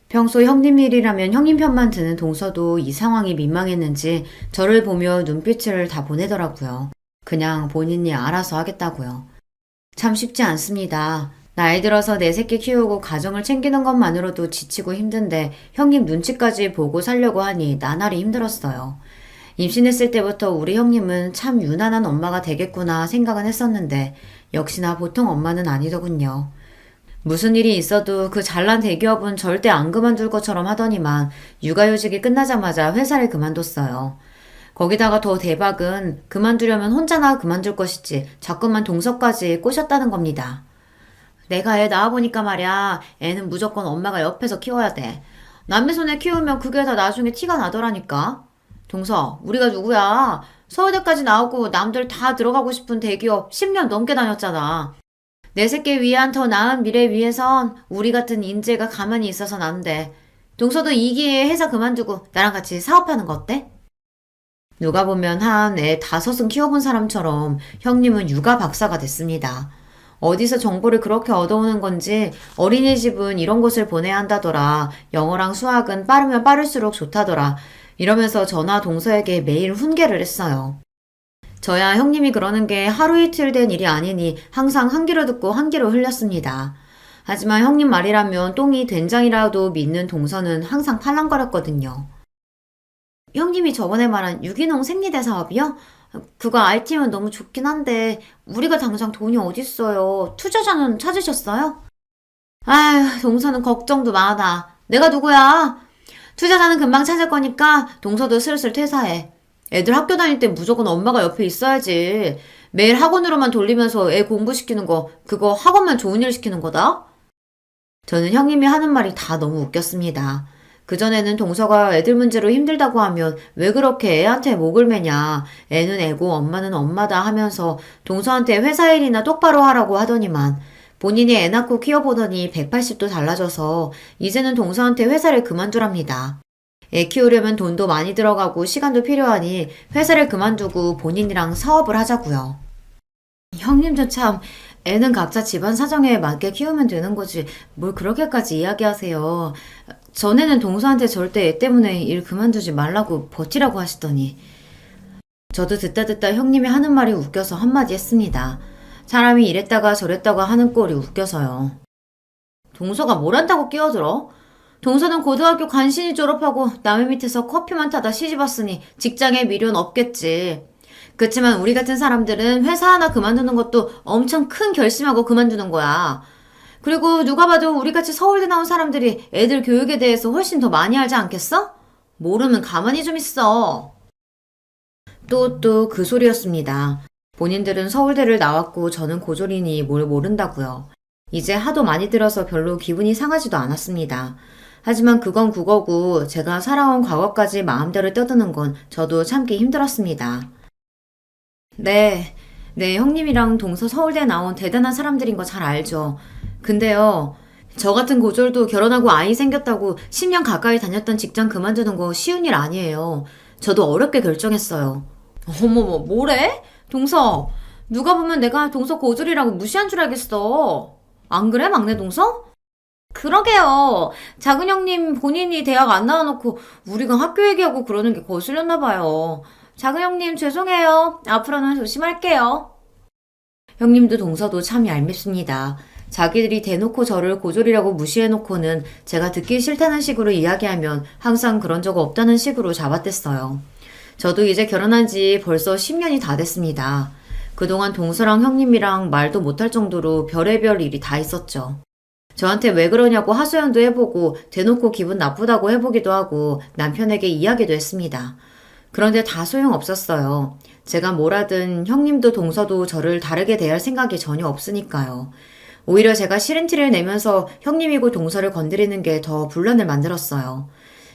A: 평소 형님 일이라면 형님 편만 드는 동서도 이 상황이 민망했는지 저를 보며 눈빛을 다 보내더라고요. 그냥 본인이 알아서 하겠다고요. 참 쉽지 않습니다. 나이 들어서 내 새끼 키우고 가정을 챙기는 것만으로도 지치고 힘든데 형님 눈치까지 보고 살려고 하니 나날이 힘들었어요. 임신했을 때부터 우리 형님은 참 유난한 엄마가 되겠구나 생각은 했었는데 역시나 보통 엄마는 아니더군요. 무슨 일이 있어도 그 잘난 대기업은 절대 안 그만둘 것처럼 하더니만 육아휴직이 끝나자마자 회사를 그만뒀어요. 거기다가 더 대박은 그만두려면 혼자나 그만둘 것이지 자꾸만 동서까지 꼬셨다는 겁니다. 내가 애 낳아보니까 말이야, 애는 무조건 엄마가 옆에서 키워야 돼. 남의 손에 키우면 그게 다 나중에 티가 나더라니까. 동서, 우리가 누구야? 서울대까지 나오고 남들 다 들어가고 싶은 대기업 10년 넘게 다녔잖아. 내 새끼 위한 더 나은 미래 위해선 우리 같은 인재가 가만히 있어서는 안 돼. 동서도 이 기회에 회사 그만두고 나랑 같이 사업하는 거 어때? 누가 보면 한 애 5은 키워본 사람처럼 형님은 육아 박사가 됐습니다. 어디서 정보를 그렇게 얻어오는 건지 어린이집은 이런 곳을 보내야 한다더라. 영어랑 수학은 빠르면 빠를수록 좋다더라. 이러면서 저나 동서에게 매일 훈계를 했어요. 저야 형님이 그러는 게 하루 이틀 된 일이 아니니 항상 한 귀로 듣고 한 귀로 흘렸습니다. 하지만 형님 말이라면 똥이 된장이라도 믿는 동서는 항상 팔랑거렸거든요. 형님이 저번에 말한 유기농 생리대 사업이요? 그거 알팀은 너무 좋긴 한데 우리가 당장 돈이 어딨어요. 투자자는 찾으셨어요? 아휴, 동서는 걱정도 많아. 내가 누구야? 투자자는 금방 찾을 거니까 동서도 슬슬 퇴사해. 애들 학교 다닐 때 무조건 엄마가 옆에 있어야지. 매일 학원으로만 돌리면서 애 공부시키는 거, 그거 학원만 좋은 일 시키는 거다? 저는 형님이 하는 말이 다 너무 웃겼습니다. 그전에는 동서가 애들 문제로 힘들다고 하면 왜 그렇게 애한테 목을 매냐. 애는 애고 엄마는 엄마다 하면서 동서한테 회사 일이나 똑바로 하라고 하더니만 본인이 애 낳고 키워보더니 180도 달라져서 이제는 동서한테 회사를 그만두랍니다. 애 키우려면 돈도 많이 들어가고 시간도 필요하니 회사를 그만두고 본인이랑 사업을 하자고요. 형님도 참 애는 각자 집안 사정에 맞게 키우면 되는 거지 뭘 그렇게까지 이야기하세요. 전에는 동서한테 절대 애 때문에 일 그만두지 말라고 버티라고 하시더니 저도 듣다 형님이 하는 말이 웃겨서 한마디 했습니다. 사람이 이랬다가 저랬다가 하는 꼴이 웃겨서요. 동서가 뭘 한다고 끼어들어? 동서는 고등학교 간신히 졸업하고 남의 밑에서 커피만 타다 시집왔으니 직장에 미련 없겠지. 그렇지만 우리 같은 사람들은 회사 하나 그만두는 것도 엄청 큰 결심하고 그만두는 거야. 그리고 누가 봐도 우리같이 서울대 나온 사람들이 애들 교육에 대해서 훨씬 더 많이 알지 않겠어? 모르면 가만히 좀 있어. 또 그 소리였습니다. 본인들은 서울대를 나왔고 저는 고졸이니 뭘 모른다고요. 이제 하도 많이 들어서 별로 기분이 상하지도 않았습니다. 하지만 그건 그거고 제가 살아온 과거까지 마음대로 떠드는 건 저도 참기 힘들었습니다. 네, 형님이랑 동서 서울대 나온 대단한 사람들인 거 잘 알죠. 근데요, 저 같은 고졸도 결혼하고 아이 생겼다고 10년 가까이 다녔던 직장 그만두는 거 쉬운 일 아니에요. 저도 어렵게 결정했어요. 어머머, 뭐래? 동서, 누가 보면 내가 동서 고졸이라고 무시한 줄 알겠어. 안 그래, 막내 동서? 그러게요. 작은 형님 본인이 대학 안 나와놓고 우리가 학교 얘기하고 그러는 게 거슬렸나 봐요. 작은 형님 죄송해요. 앞으로는 조심할게요. 형님도 동서도 참 얄밉습니다. 자기들이 대놓고 저를 고졸이라고 무시해놓고는 제가 듣기 싫다는 식으로 이야기하면 항상 그런 적 없다는 식으로 잡아댔어요. 저도 이제 결혼한 지 벌써 10년이 다 됐습니다. 그동안 동서랑 형님이랑 말도 못할 정도로 별의별 일이 다 있었죠. 저한테 왜 그러냐고 하소연도 해보고 대놓고 기분 나쁘다고 해보기도 하고 남편에게 이야기도 했습니다. 그런데 다 소용없었어요. 제가 뭘 하든 형님도 동서도 저를 다르게 대할 생각이 전혀 없으니까요. 오히려 제가 싫은 티를 내면서 형님이고 동서를 건드리는 게 더 분란을 만들었어요.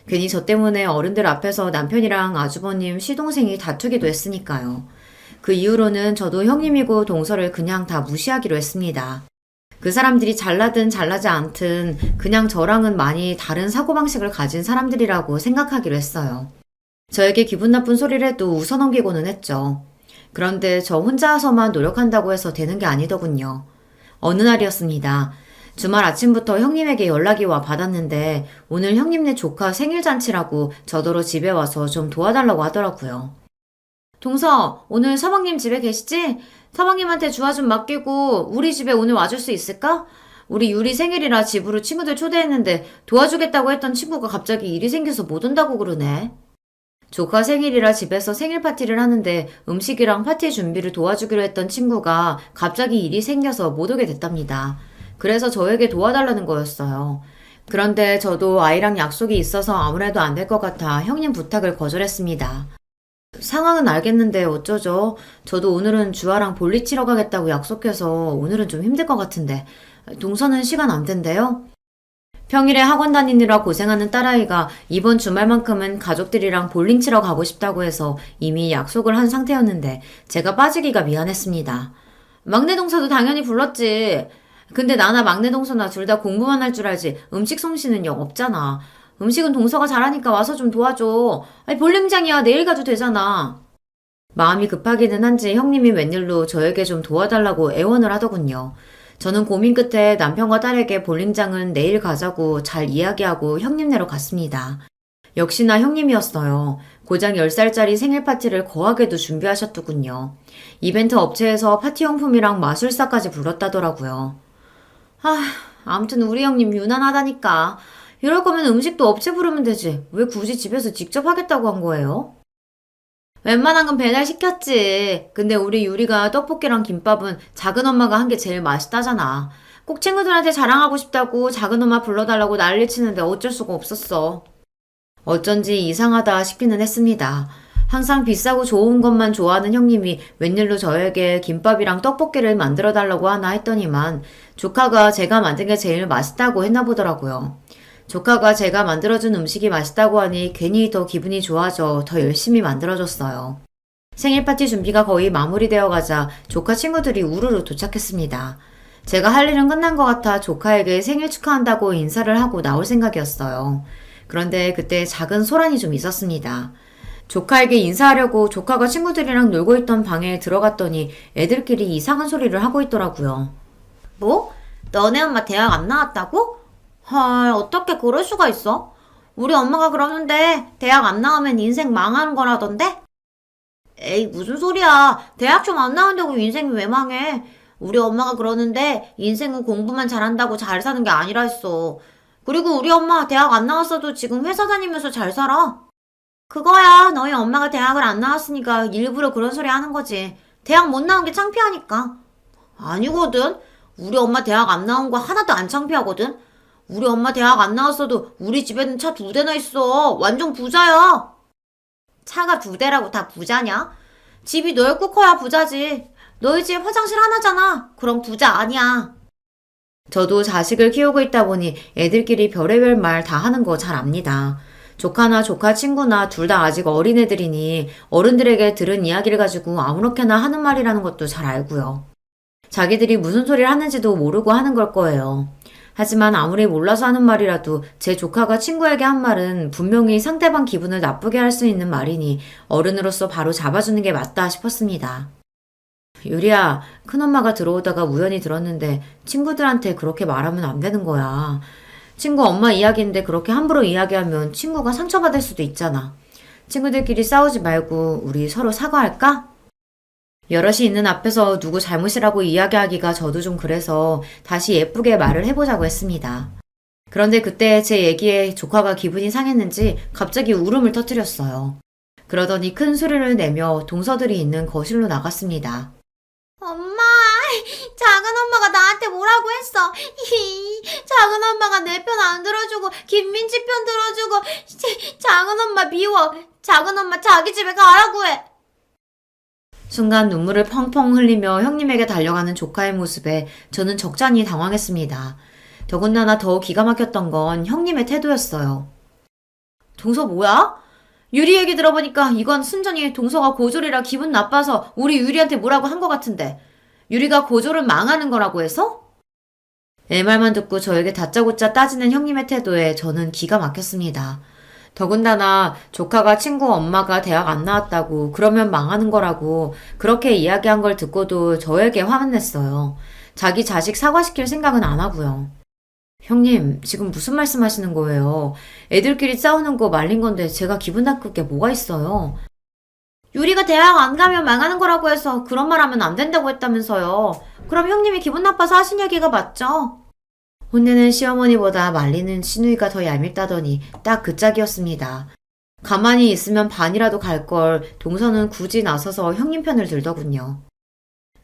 A: 괜히 저 때문에 어른들 앞에서 남편이랑 아주버님 시동생이 다투기도 했으니까요. 그 이후로는 저도 형님이고 동서를 그냥 다 무시하기로 했습니다. 그 사람들이 잘나든 잘나지 않든 그냥 저랑은 많이 다른 사고방식을 가진 사람들이라고 생각하기로 했어요. 저에게 기분 나쁜 소리를 해도 웃어넘기고는 했죠. 그런데 저 혼자서만 노력한다고 해서 되는 게 아니더군요. 어느 날이었습니다. 주말 아침부터 형님에게 연락이 와 받았는데 오늘 형님네 조카 생일잔치라고 저더러 집에 와서 좀 도와달라고 하더라고요. 동서, 오늘 서방님 집에 계시지? 서방님한테 주화 좀 맡기고 우리 집에 오늘 와줄 수 있을까? 우리 유리 생일이라 집으로 친구들 초대했는데 도와주겠다고 했던 친구가 갑자기 일이 생겨서 못 온다고 그러네. 조카 생일이라 집에서 생일 파티를 하는데 음식이랑 파티 준비를 도와주기로 했던 친구가 갑자기 일이 생겨서 못 오게 됐답니다. 그래서 저에게 도와달라는 거였어요. 그런데 저도 아이랑 약속이 있어서 아무래도 안 될 것 같아 형님 부탁을 거절했습니다. 상황은 알겠는데 어쩌죠? 저도 오늘은 주아랑 볼일 치러 가겠다고 약속해서 오늘은 좀 힘들 것 같은데. 동서는 시간 안 된대요? 평일에 학원 다니느라 고생하는 딸아이가 이번 주말만큼은 가족들이랑 볼링 치러 가고 싶다고 해서 이미 약속을 한 상태였는데 제가 빠지기가 미안했습니다. 막내 동서도 당연히 불렀지. 근데 나나 막내 동서나 둘 다 공부만 할 줄 알지 음식 솜씨는 영 없잖아. 음식은 동서가 잘하니까 와서 좀 도와줘. 아니 볼링장이야 내일 가도 되잖아. 마음이 급하기는 한지 형님이 웬일로 저에게 좀 도와달라고 애원을 하더군요. 저는 고민 끝에 남편과 딸에게 볼링장은 내일 가자고 잘 이야기하고 형님네로 갔습니다. 역시나 형님이었어요. 고작 10살짜리 생일 파티를 거하게도 준비하셨더군요. 이벤트 업체에서 파티용품이랑 마술사까지 불렀다더라고요. 아무튼 우리 형님 유난하다니까. 이럴 거면 음식도 업체 부르면 되지. 왜 굳이 집에서 직접 하겠다고 한 거예요? 웬만한 건 배달 시켰지. 근데 우리 유리가 떡볶이랑 김밥은 작은 엄마가 한 게 제일 맛있다잖아. 꼭 친구들한테 자랑하고 싶다고 작은 엄마 불러달라고 난리치는데 어쩔 수가 없었어. 어쩐지 이상하다 싶기는 했습니다. 항상 비싸고 좋은 것만 좋아하는 형님이 웬일로 저에게 김밥이랑 떡볶이를 만들어 달라고 하나 했더니만 조카가 제가 만든 게 제일 맛있다고 했나 보더라고요. 조카가 제가 만들어준 음식이 맛있다고 하니 괜히 더 기분이 좋아져 더 열심히 만들어줬어요. 생일 파티 준비가 거의 마무리되어 가자 조카 친구들이 우르르 도착했습니다. 제가 할 일은 끝난 것 같아 조카에게 생일 축하한다고 인사를 하고 나올 생각이었어요. 그런데 그때 작은 소란이 좀 있었습니다. 조카에게 인사하려고 조카가 친구들이랑 놀고 있던 방에 들어갔더니 애들끼리 이상한 소리를 하고 있더라고요. 뭐? 너네 엄마 대학 안 나왔다고? 헐, 어떻게 그럴 수가 있어? 우리 엄마가 그러는데 대학 안 나오면 인생 망하는 거라던데? 에이, 무슨 소리야. 대학 좀 안 나온다고 인생이 왜 망해? 우리 엄마가 그러는데 인생은 공부만 잘한다고 잘 사는 게 아니라 했어. 그리고 우리 엄마 대학 안 나왔어도 지금 회사 다니면서 잘 살아. 그거야, 너희 엄마가 대학을 안 나왔으니까 일부러 그런 소리 하는 거지. 대학 못 나온 게 창피하니까. 아니거든. 우리 엄마 대학 안 나온 거 하나도 안 창피하거든. 우리 엄마 대학 안 나왔어도 우리 집에는 차 2대나 있어. 완전 부자야. 차가 2대라고 다 부자냐? 집이 넓고 커야 부자지. 너희 집 화장실 하나잖아. 그럼 부자 아니야. 저도 자식을 키우고 있다 보니 애들끼리 별의별 말 다 하는 거 잘 압니다. 조카나 조카 친구나 둘 다 아직 어린애들이니 어른들에게 들은 이야기를 가지고 아무렇게나 하는 말이라는 것도 잘 알고요. 자기들이 무슨 소리를 하는지도 모르고 하는 걸 거예요. 하지만 아무리 몰라서 하는 말이라도 제 조카가 친구에게 한 말은 분명히 상대방 기분을 나쁘게 할 수 있는 말이니 어른으로서 바로 잡아주는 게 맞다 싶었습니다. 유리야, 큰엄마가 들어오다가 우연히 들었는데 친구들한테 그렇게 말하면 안 되는 거야. 친구 엄마 이야기인데 그렇게 함부로 이야기하면 친구가 상처받을 수도 있잖아. 친구들끼리 싸우지 말고 우리 서로 사과할까? 여럿이 있는 앞에서 누구 잘못이라고 이야기하기가 저도 좀 그래서 다시 예쁘게 말을 해보자고 했습니다. 그런데 그때 제 얘기에 조카가 기분이 상했는지 갑자기 울음을 터뜨렸어요. 그러더니 큰 소리를 내며 동서들이 있는 거실로 나갔습니다. 엄마, 작은 엄마가 나한테 뭐라고 했어. 작은 엄마가 내 편 안 들어주고 김민지 편 들어주고 작은 엄마 미워. 작은 엄마 자기 집에 가라고 해. 순간 눈물을 펑펑 흘리며 형님에게 달려가는 조카의 모습에 저는 적잖이 당황했습니다. 더군다나 더 기가 막혔던 건 형님의 태도였어요. 동서 뭐야? 유리 얘기 들어보니까 이건 순전히 동서가 고졸이라 기분 나빠서 우리 유리한테 뭐라고 한 것 같은데 유리가 고졸은 망하는 거라고 해서? 애 말만 듣고 저에게 다짜고짜 따지는 형님의 태도에 저는 기가 막혔습니다. 더군다나 조카가 친구 엄마가 대학 안 나왔다고 그러면 망하는 거라고 그렇게 이야기한 걸 듣고도 저에게 화만 냈어요. 자기 자식 사과시킬 생각은 안 하고요. 형님, 지금 무슨 말씀 하시는 거예요? 애들끼리 싸우는 거 말린 건데 제가 기분 나쁠 게 뭐가 있어요? 유리가 대학 안 가면 망하는 거라고 해서 그런 말 하면 안 된다고 했다면서요. 그럼 형님이 기분 나빠서 하신 얘기가 맞죠? 혼내는 시어머니보다 말리는 시누이가 더 얄밉다더니 딱 그 짝이었습니다. 가만히 있으면 반이라도 갈 걸 동서는 굳이 나서서 형님 편을 들더군요.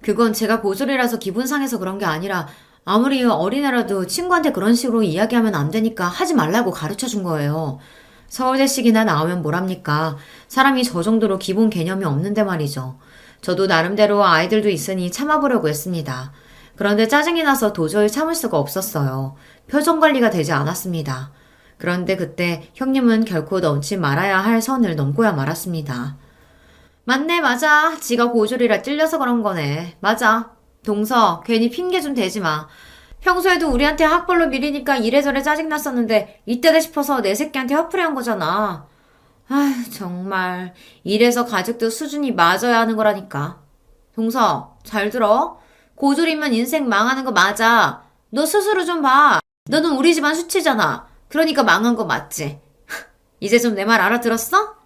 A: 그건 제가 고졸이라서 기분 상해서 그런 게 아니라 아무리 어린애라도 친구한테 그런 식으로 이야기하면 안 되니까 하지 말라고 가르쳐 준 거예요. 서울대식이나 나오면 뭐랍니까? 사람이 저 정도로 기본 개념이 없는데 말이죠. 저도 나름대로 아이들도 있으니 참아보려고 했습니다. 그런데 짜증이 나서 도저히 참을 수가 없었어요. 표정 관리가 되지 않았습니다. 그런데 그때 형님은 결코 넘지 말아야 할 선을 넘고야 말았습니다. 맞네, 맞아. 지가 고졸이라 찔려서 그런 거네. 맞아. 동서, 괜히 핑계 좀 대지 마. 평소에도 우리한테 학벌로 미리니까 이래저래 짜증났었는데 이때다 싶어서 내 새끼한테 화풀이 한 거잖아. 아휴, 정말. 이래서 가족도 수준이 맞아야 하는 거라니까. 동서, 잘 들어. 고졸이면 인생 망하는 거 맞아. 너 스스로 좀 봐. 너는 우리 집안 수치잖아. 그러니까 망한 거 맞지? 이제 좀 내 말 알아들었어?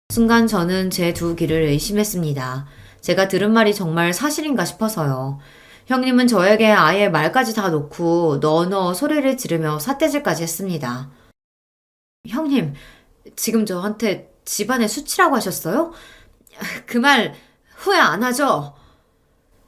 A: 순간 저는 제 두 귀를 의심했습니다. 제가 들은 말이 정말 사실인가 싶어서요. 형님은 저에게 아예 말까지 다 놓고 너너 소리를 지르며 삿대질까지 했습니다. 형님, 지금 저한테 집안의 수치라고 하셨어요? 그 말 후회 안 하죠?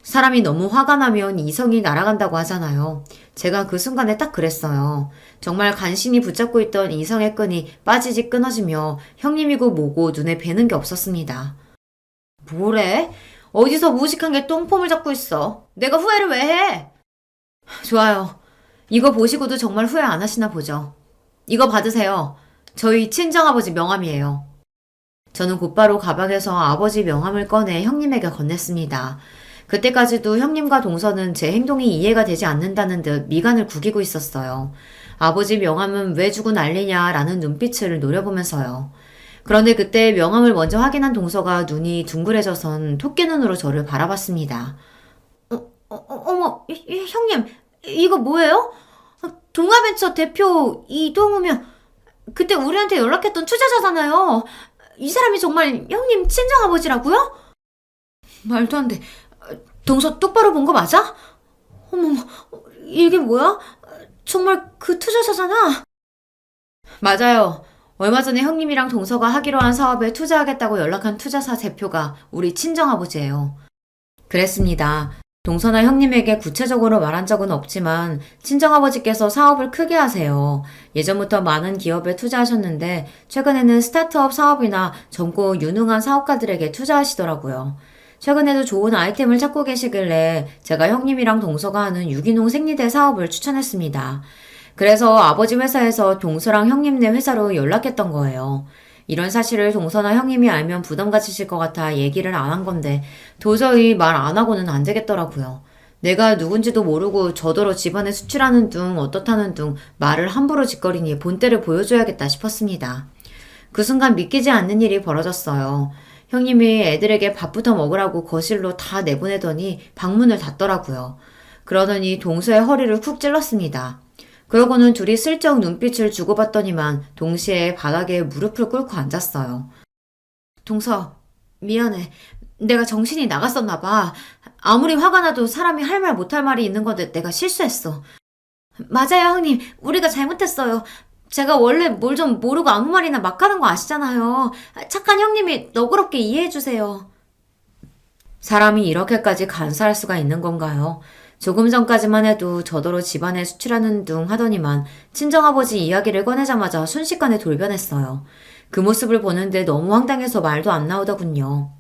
A: 사람이 너무 화가 나면 이성이 날아간다고 하잖아요. 제가 그 순간에 딱 그랬어요. 정말 간신히 붙잡고 있던 이성의 끈이 빠지지 끊어지며 형님이고 뭐고 눈에 뵈는 게 없었습니다. 뭐래? 어디서 무식한 게 똥폼을 잡고 있어. 내가 후회를 왜 해? 좋아요. 이거 보시고도 정말 후회 안 하시나 보죠. 이거 받으세요. 저희 친정아버지 명함이에요. 저는 곧바로 가방에서 아버지 명함을 꺼내 형님에게 건넸습니다. 그때까지도 형님과 동서는 제 행동이 이해가 되지 않는다는 듯 미간을 구기고 있었어요. 아버지 명함은 왜 주고 난리냐라는 눈빛을 노려보면서요. 그런데 그때 명함을 먼저 확인한 동서가 눈이 둥그레져선 토끼눈으로 저를 바라봤습니다. 어머, 형님, 이거 뭐예요? 동아벤처 대표 이동우면 그때 우리한테 연락했던 투자자잖아요. 이 사람이 정말 형님 친정아버지라고요? 말도 안 돼. 동서 똑바로 본 거 맞아? 어머머, 이게 뭐야? 정말 그 투자자잖아. 맞아요. 얼마 전에 형님이랑 동서가 하기로 한 사업에 투자하겠다고 연락한 투자사 대표가 우리 친정아버지예요. 그랬습니다. 동서나 형님에게 구체적으로 말한 적은 없지만 친정아버지께서 사업을 크게 하세요. 예전부터 많은 기업에 투자하셨는데 최근에는 스타트업 사업이나 젊고 유능한 사업가들에게 투자하시더라고요. 최근에도 좋은 아이템을 찾고 계시길래 제가 형님이랑 동서가 하는 유기농 생리대 사업을 추천했습니다. 그래서 아버지 회사에서 동서랑 형님네 회사로 연락했던 거예요. 이런 사실을 동서나 형님이 알면 부담 가지실 것 같아 얘기를 안 한 건데 도저히 말 안 하고는 안 되겠더라고요. 내가 누군지도 모르고 저더러 집안에 수출하는 둥 어떻다는 둥 말을 함부로 짓거리니 본때를 보여줘야겠다 싶었습니다. 그 순간 믿기지 않는 일이 벌어졌어요. 형님이 애들에게 밥부터 먹으라고 거실로 다 내보내더니 방문을 닫더라고요. 그러더니 동서의 허리를 쿡 찔렀습니다. 그러고는 둘이 슬쩍 눈빛을 주고받더니만 동시에 바닥에 무릎을 꿇고 앉았어요. 동서, 미안해. 내가 정신이 나갔었나 봐. 아무리 화가 나도 사람이 할 말 못할 말이 있는 건데 내가 실수했어. 맞아요, 형님. 우리가 잘못했어요. 제가 원래 뭘 좀 모르고 아무 말이나 막 하는 거 아시잖아요. 착한 형님이 너그럽게 이해해주세요. 사람이 이렇게까지 간사할 수가 있는 건가요? 조금 전까지만 해도 저더러 집안에 수출하는 둥 하더니만 친정아버지 이야기를 꺼내자마자 순식간에 돌변했어요. 그 모습을 보는데 너무 황당해서 말도 안 나오더군요.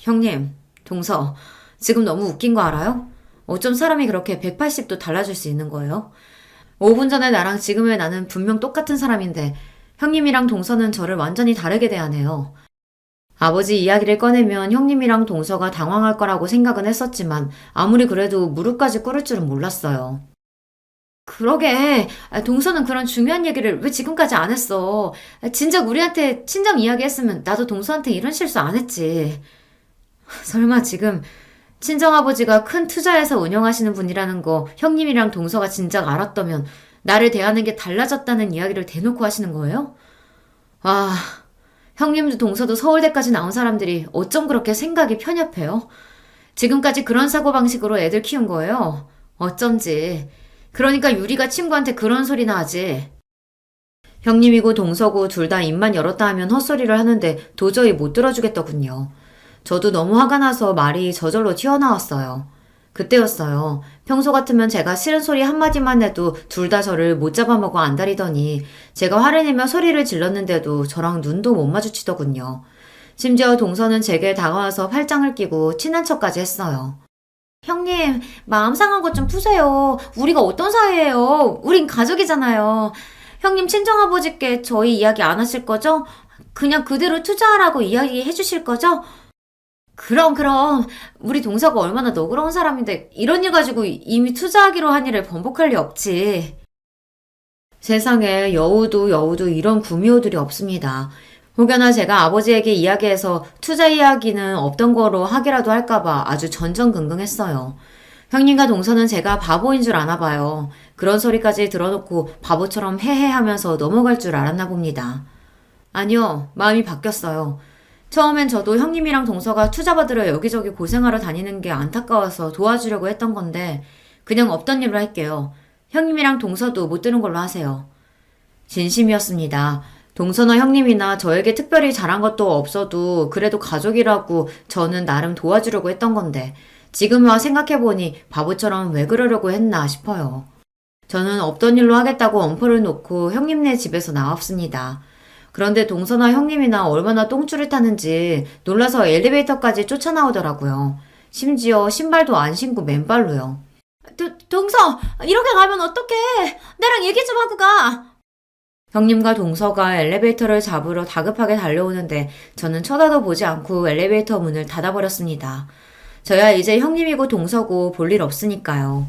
A: 형님, 동서, 지금 너무 웃긴 거 알아요? 어쩜 사람이 그렇게 180도 달라질 수 있는 거예요? 5분 전에 나랑 지금의 나는 분명 똑같은 사람인데 형님이랑 동서는 저를 완전히 다르게 대하네요. 아버지 이야기를 꺼내면 형님이랑 동서가 당황할 거라고 생각은 했었지만 아무리 그래도 무릎까지 꿇을 줄은 몰랐어요. 그러게. 동서는 그런 중요한 얘기를 왜 지금까지 안 했어? 진작 우리한테 친정 이야기했으면 나도 동서한테 이런 실수 안 했지. 설마 지금 친정아버지가 큰 투자해서 운영하시는 분이라는 거 형님이랑 동서가 진작 알았다면 나를 대하는 게 달라졌다는 이야기를 대놓고 하시는 거예요? 아, 형님도 동서도 서울대까지 나온 사람들이 어쩜 그렇게 생각이 편협해요? 지금까지 그런 사고방식으로 애들 키운 거예요. 어쩐지. 그러니까 유리가 친구한테 그런 소리나 하지. 형님이고 동서고 둘 다 입만 열었다 하면 헛소리를 하는데 도저히 못 들어주겠더군요. 저도 너무 화가 나서 말이 저절로 튀어나왔어요. 그때였어요. 평소 같으면 제가 싫은 소리 한마디만 해도 둘 다 저를 못 잡아먹어 안달이더니 제가 화를 내며 소리를 질렀는데도 저랑 눈도 못 마주치더군요. 심지어 동서는 제게 다가와서 팔짱을 끼고 친한 척까지 했어요. 형님, 마음 상한 것 좀 푸세요. 우리가 어떤 사이예요? 우린 가족이잖아요. 형님 친정아버지께 저희 이야기 안 하실 거죠? 그냥 그대로 투자하라고 이야기해 주실 거죠? 그럼. 우리 동서가 얼마나 너그러운 사람인데 이런 일 가지고 이미 투자하기로 한 일을 번복할 리 없지. 세상에 여우도 이런 구미호들이 없습니다. 혹여나 제가 아버지에게 이야기해서 투자 이야기는 없던 거로 하기라도 할까봐 아주 전전긍긍했어요. 형님과 동서는 제가 바보인 줄 아나 봐요. 그런 소리까지 들어놓고 바보처럼 헤헤 하면서 넘어갈 줄 알았나 봅니다. 아니요, 마음이 바뀌었어요. 처음엔 저도 형님이랑 동서가 투자 받으러 여기저기 고생하러 다니는 게 안타까워서 도와주려고 했던 건데 그냥 없던 일로 할게요. 형님이랑 동서도 못 들은 걸로 하세요. 진심이었습니다. 동서나 형님이나 저에게 특별히 잘한 것도 없어도 그래도 가족이라고 저는 나름 도와주려고 했던 건데 지금 와 생각해보니 바보처럼 왜 그러려고 했나 싶어요. 저는 없던 일로 하겠다고 엄포를 놓고 형님네 집에서 나왔습니다. 그런데 동서나 형님이나 얼마나 똥줄을 타는지 놀라서 엘리베이터까지 쫓아나오더라고요. 심지어 신발도 안 신고 맨발로요. 동서, 이렇게 가면 어떡해? 나랑 얘기 좀 하고 가. 형님과 동서가 엘리베이터를 잡으러 다급하게 달려오는데 저는 쳐다도 보지 않고 엘리베이터 문을 닫아버렸습니다. 저야 이제 형님이고 동서고 볼 일 없으니까요.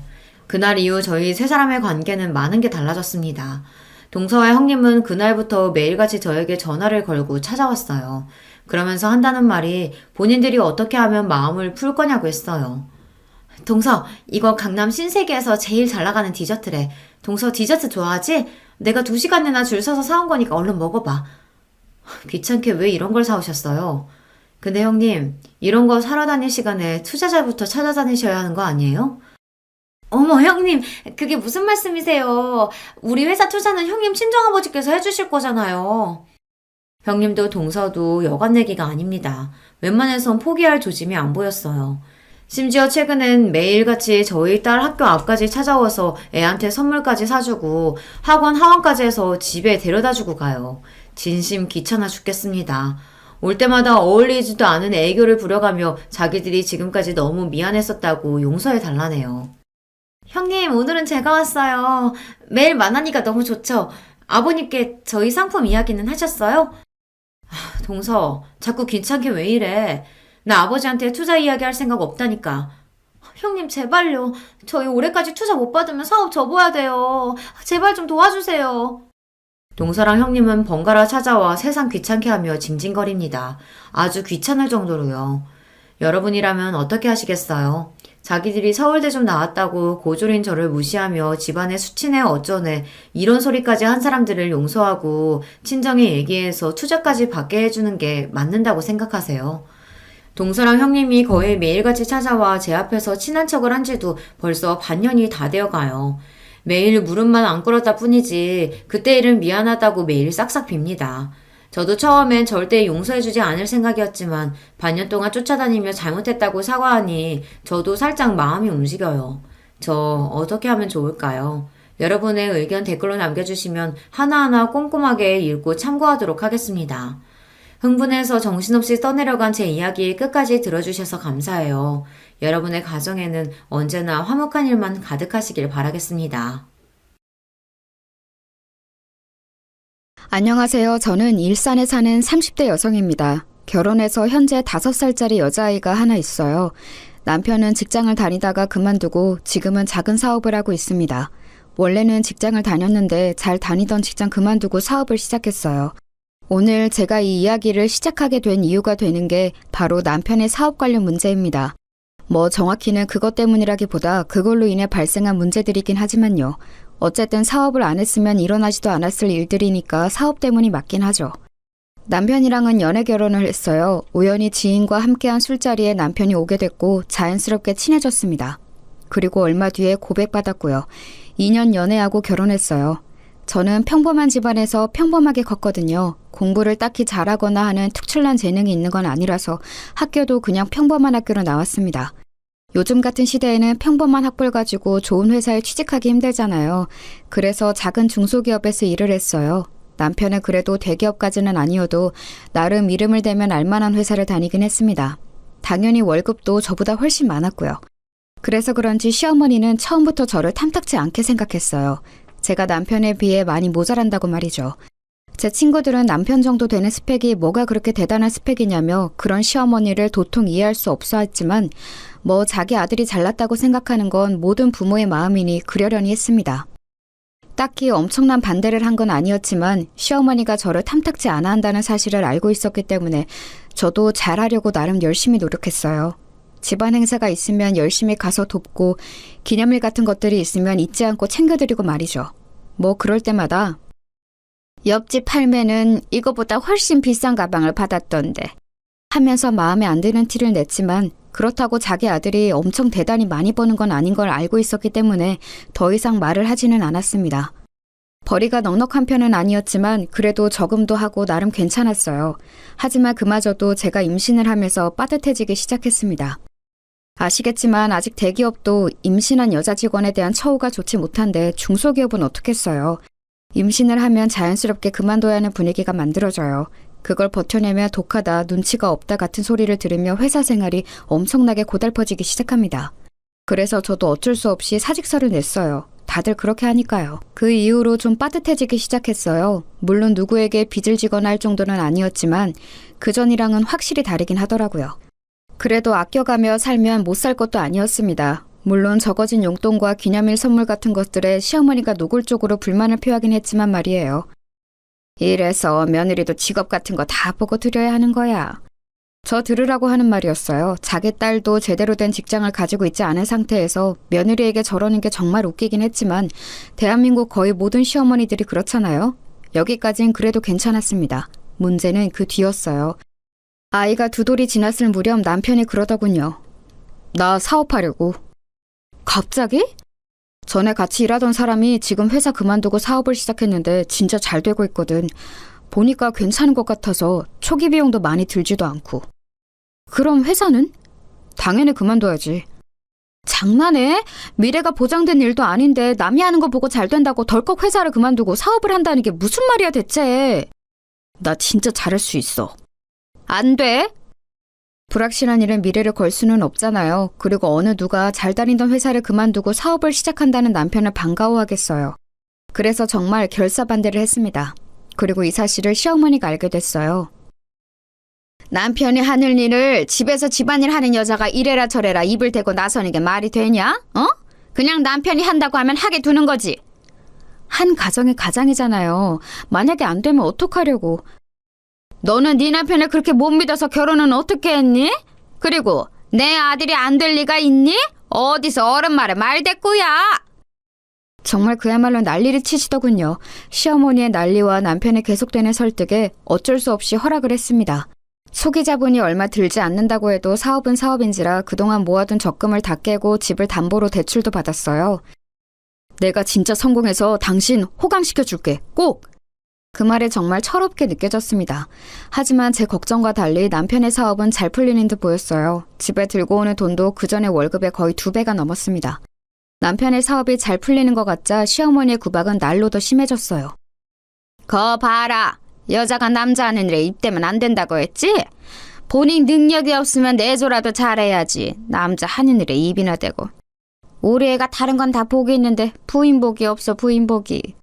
A: 그날 이후 저희 세 사람의 관계는 많은 게 달라졌습니다. 동서와 형님은 그날부터 매일같이 저에게 전화를 걸고 찾아왔어요. 그러면서 한다는 말이 본인들이 어떻게 하면 마음을 풀 거냐고 했어요. 동서, 이거 강남 신세계에서 제일 잘 나가는 디저트래. 동서 디저트 좋아하지? 내가 2시간이나 줄 서서 사온 거니까 얼른 먹어봐. 귀찮게 왜 이런 걸 사오셨어요? 근데 형님, 이런 거 사러 다닐 시간에 투자자부터 찾아다니셔야 하는 거 아니에요? 어머, 형님, 그게 무슨 말씀이세요? 우리 회사 투자는 형님 친정아버지께서 해주실 거잖아요. 형님도 동서도 여간 얘기가 아닙니다. 웬만해선 포기할 조짐이 안 보였어요. 심지어 최근엔 매일같이 저희 딸 학교 앞까지 찾아와서 애한테 선물까지 사주고 학원 하원까지 해서 집에 데려다주고 가요. 진심 귀찮아 죽겠습니다. 올 때마다 어울리지도 않은 애교를 부려가며 자기들이 지금까지 너무 미안했었다고 용서해 달라네요. 형님, 오늘은 제가 왔어요. 매일 만나니까 너무 좋죠? 아버님께 저희 상품 이야기는 하셨어요? 동서, 자꾸 귀찮게 왜 이래? 나 아버지한테 투자 이야기 할 생각 없다니까. 형님, 제발요. 저희 올해까지 투자 못 받으면 사업 접어야 돼요. 제발 좀 도와주세요. 동서랑 형님은 번갈아 찾아와 세상 귀찮게 하며 징징거립니다. 아주 귀찮을 정도로요. 여러분이라면 어떻게 하시겠어요? 자기들이 서울대 좀 나왔다고 고졸인 저를 무시하며 집안에 수치네 어쩌네 이런 소리까지 한 사람들을 용서하고 친정에 얘기해서 투자까지 받게 해주는 게 맞는다고 생각하세요? 동서랑 형님이 거의 매일같이 찾아와 제 앞에서 친한 척을 한 지도 벌써 반년이 다 되어가요. 매일 무릎만 안 꿇었다 뿐이지 그때 일은 미안하다고 매일 싹싹 빕니다. 저도 처음엔 절대 용서해주지 않을 생각이었지만 반년 동안 쫓아다니며 잘못했다고 사과하니 저도 살짝 마음이 움직여요. 저 어떻게 하면 좋을까요? 여러분의 의견 댓글로 남겨주시면 하나하나 꼼꼼하게 읽고 참고하도록 하겠습니다. 흥분해서 정신없이 떠내려간 제 이야기 끝까지 들어주셔서 감사해요. 여러분의 가정에는 언제나 화목한 일만 가득하시길 바라겠습니다.
B: 안녕하세요. 저는 일산에 사는 30대 여성입니다. 결혼해서 현재 5살짜리 여자아이가 하나 있어요. 남편은 직장을 다니다가 그만두고 지금은 작은 사업을 하고 있습니다. 원래는 직장을 다녔는데 잘 다니던 직장 그만두고 사업을 시작했어요. 오늘 제가 이 이야기를 시작하게 된 이유가 되는 게 바로 남편의 사업 관련 문제입니다. 뭐 정확히는 그것 때문이라기보다 그걸로 인해 발생한 문제들이긴 하지만요. 어쨌든 사업을 안 했으면 일어나지도 않았을 일들이니까 사업 때문이 맞긴 하죠. 남편이랑은 연애 결혼을 했어요. 우연히 지인과 함께한 술자리에 남편이 오게 됐고 자연스럽게 친해졌습니다. 그리고 얼마 뒤에 고백받았고요. 2년 연애하고 결혼했어요. 저는 평범한 집안에서 평범하게 컸거든요. 공부를 딱히 잘하거나 하는 특출난 재능이 있는 건 아니라서 학교도 그냥 평범한 학교로 나왔습니다. 요즘 같은 시대에는 평범한 학벌 가지고 좋은 회사에 취직하기 힘들잖아요. 그래서 작은 중소기업에서 일을 했어요. 남편은 그래도 대기업까지는 아니어도 나름 이름을 대면 알만한 회사를 다니긴 했습니다. 당연히 월급도 저보다 훨씬 많았고요. 그래서 그런지 시어머니는 처음부터 저를 탐탁지 않게 생각했어요. 제가 남편에 비해 많이 모자란다고 말이죠. 제 친구들은 남편 정도 되는 스펙이 뭐가 그렇게 대단한 스펙이냐며 그런 시어머니를 도통 이해할 수 없어 했지만 뭐 자기 아들이 잘났다고 생각하는 건 모든 부모의 마음이니 그러려니 했습니다. 딱히 엄청난 반대를 한 건 아니었지만 시어머니가 저를 탐탁지 않아 한다는 사실을 알고 있었기 때문에 저도 잘하려고 나름 열심히 노력했어요. 집안 행사가 있으면 열심히 가서 돕고 기념일 같은 것들이 있으면 잊지 않고 챙겨드리고 말이죠. 뭐 그럴 때마다 옆집 할매는 이거보다 훨씬 비싼 가방을 받았던데 하면서 마음에 안 드는 티를 냈지만 그렇다고 자기 아들이 엄청 대단히 많이 버는 건 아닌 걸 알고 있었기 때문에 더 이상 말을 하지는 않았습니다. 벌이가 넉넉한 편은 아니었지만 그래도 저금도 하고 나름 괜찮았어요. 하지만 그마저도 제가 임신을 하면서 빠듯해지기 시작했습니다. 아시겠지만 아직 대기업도 임신한 여자 직원에 대한 처우가 좋지 못한데 중소기업은 어떻겠어요. 임신을 하면 자연스럽게 그만둬야 하는 분위기가 만들어져요. 그걸 버텨내면 독하다, 눈치가 없다 같은 소리를 들으며 회사 생활이 엄청나게 고달퍼지기 시작합니다. 그래서 저도 어쩔 수 없이 사직서를 냈어요. 다들 그렇게 하니까요. 그 이후로 좀 빠듯해지기 시작했어요. 물론 누구에게 빚을 지거나 할 정도는 아니었지만 그전이랑은 확실히 다르긴 하더라고요. 그래도 아껴가며 살면 못 살 것도 아니었습니다. 물론 적어진 용돈과 기념일 선물 같은 것들에 시어머니가 노골적으로 불만을 표하긴 했지만 말이에요. 이래서 며느리도 직업 같은 거 다 보고 드려야 하는 거야. 저 들으라고 하는 말이었어요. 자기 딸도 제대로 된 직장을 가지고 있지 않은 상태에서 며느리에게 저러는 게 정말 웃기긴 했지만 대한민국 거의 모든 시어머니들이 그렇잖아요. 여기까진 그래도 괜찮았습니다. 문제는 그 뒤였어요. 아이가 2돌이 지났을 무렵 남편이 그러더군요. 나 사업하려고. 갑자기? 전에 같이 일하던 사람이 지금 회사 그만두고 사업을 시작했는데 진짜 잘 되고 있거든. 보니까 괜찮은 것 같아서 초기 비용도 많이 들지도 않고. 그럼 회사는? 당연히 그만둬야지. 장난해? 미래가 보장된 일도 아닌데 남이 하는 거 보고 잘 된다고 덜컥 회사를 그만두고 사업을 한다는 게 무슨 말이야 대체. 나 진짜 잘할 수 있어. 안 돼? 불확실한 일은 미래를 걸 수는 없잖아요. 그리고 어느 누가 잘 다니던 회사를 그만두고 사업을 시작한다는 남편을 반가워하겠어요. 그래서 정말 결사반대를 했습니다. 그리고 이 사실을 시어머니가 알게 됐어요. 남편이 하는 일을 집에서 집안일 하는 여자가 이래라 저래라 입을 대고 나서는 게 말이 되냐? 어? 그냥 남편이 한다고 하면 하게 두는 거지. 한 가정이 가장이잖아요. 만약에 안 되면 어떡하려고. 너는 네 남편을 그렇게 못 믿어서 결혼은 어떻게 했니? 그리고 내 아들이 안 될 리가 있니? 어디서 어른 말에 말대꾸야. 정말 그야말로 난리를 치시더군요. 시어머니의 난리와 남편의 계속되는 설득에 어쩔 수 없이 허락을 했습니다. 소기 자본이 얼마 들지 않는다고 해도 사업은 사업인지라 그동안 모아둔 적금을 다 깨고 집을 담보로 대출도 받았어요. 내가 진짜 성공해서 당신 호강시켜줄게. 꼭! 그 말에 정말 철없게 느껴졌습니다. 하지만 제 걱정과 달리 남편의 사업은 잘 풀리는 듯 보였어요. 집에 들고 오는 돈도 그전의 월급의 거의 2배가 넘었습니다. 남편의 사업이 잘 풀리는 것 같자 시어머니의 구박은 날로 더 심해졌어요. 거 봐라. 여자가 남자 하는 일에 입대면 안 된다고 했지? 본인 능력이 없으면 내조라도 잘해야지. 남자 하는 일에 입이나 대고. 우리 애가 다른 건 다 복이 있는데 부인복이 없어 부인복이.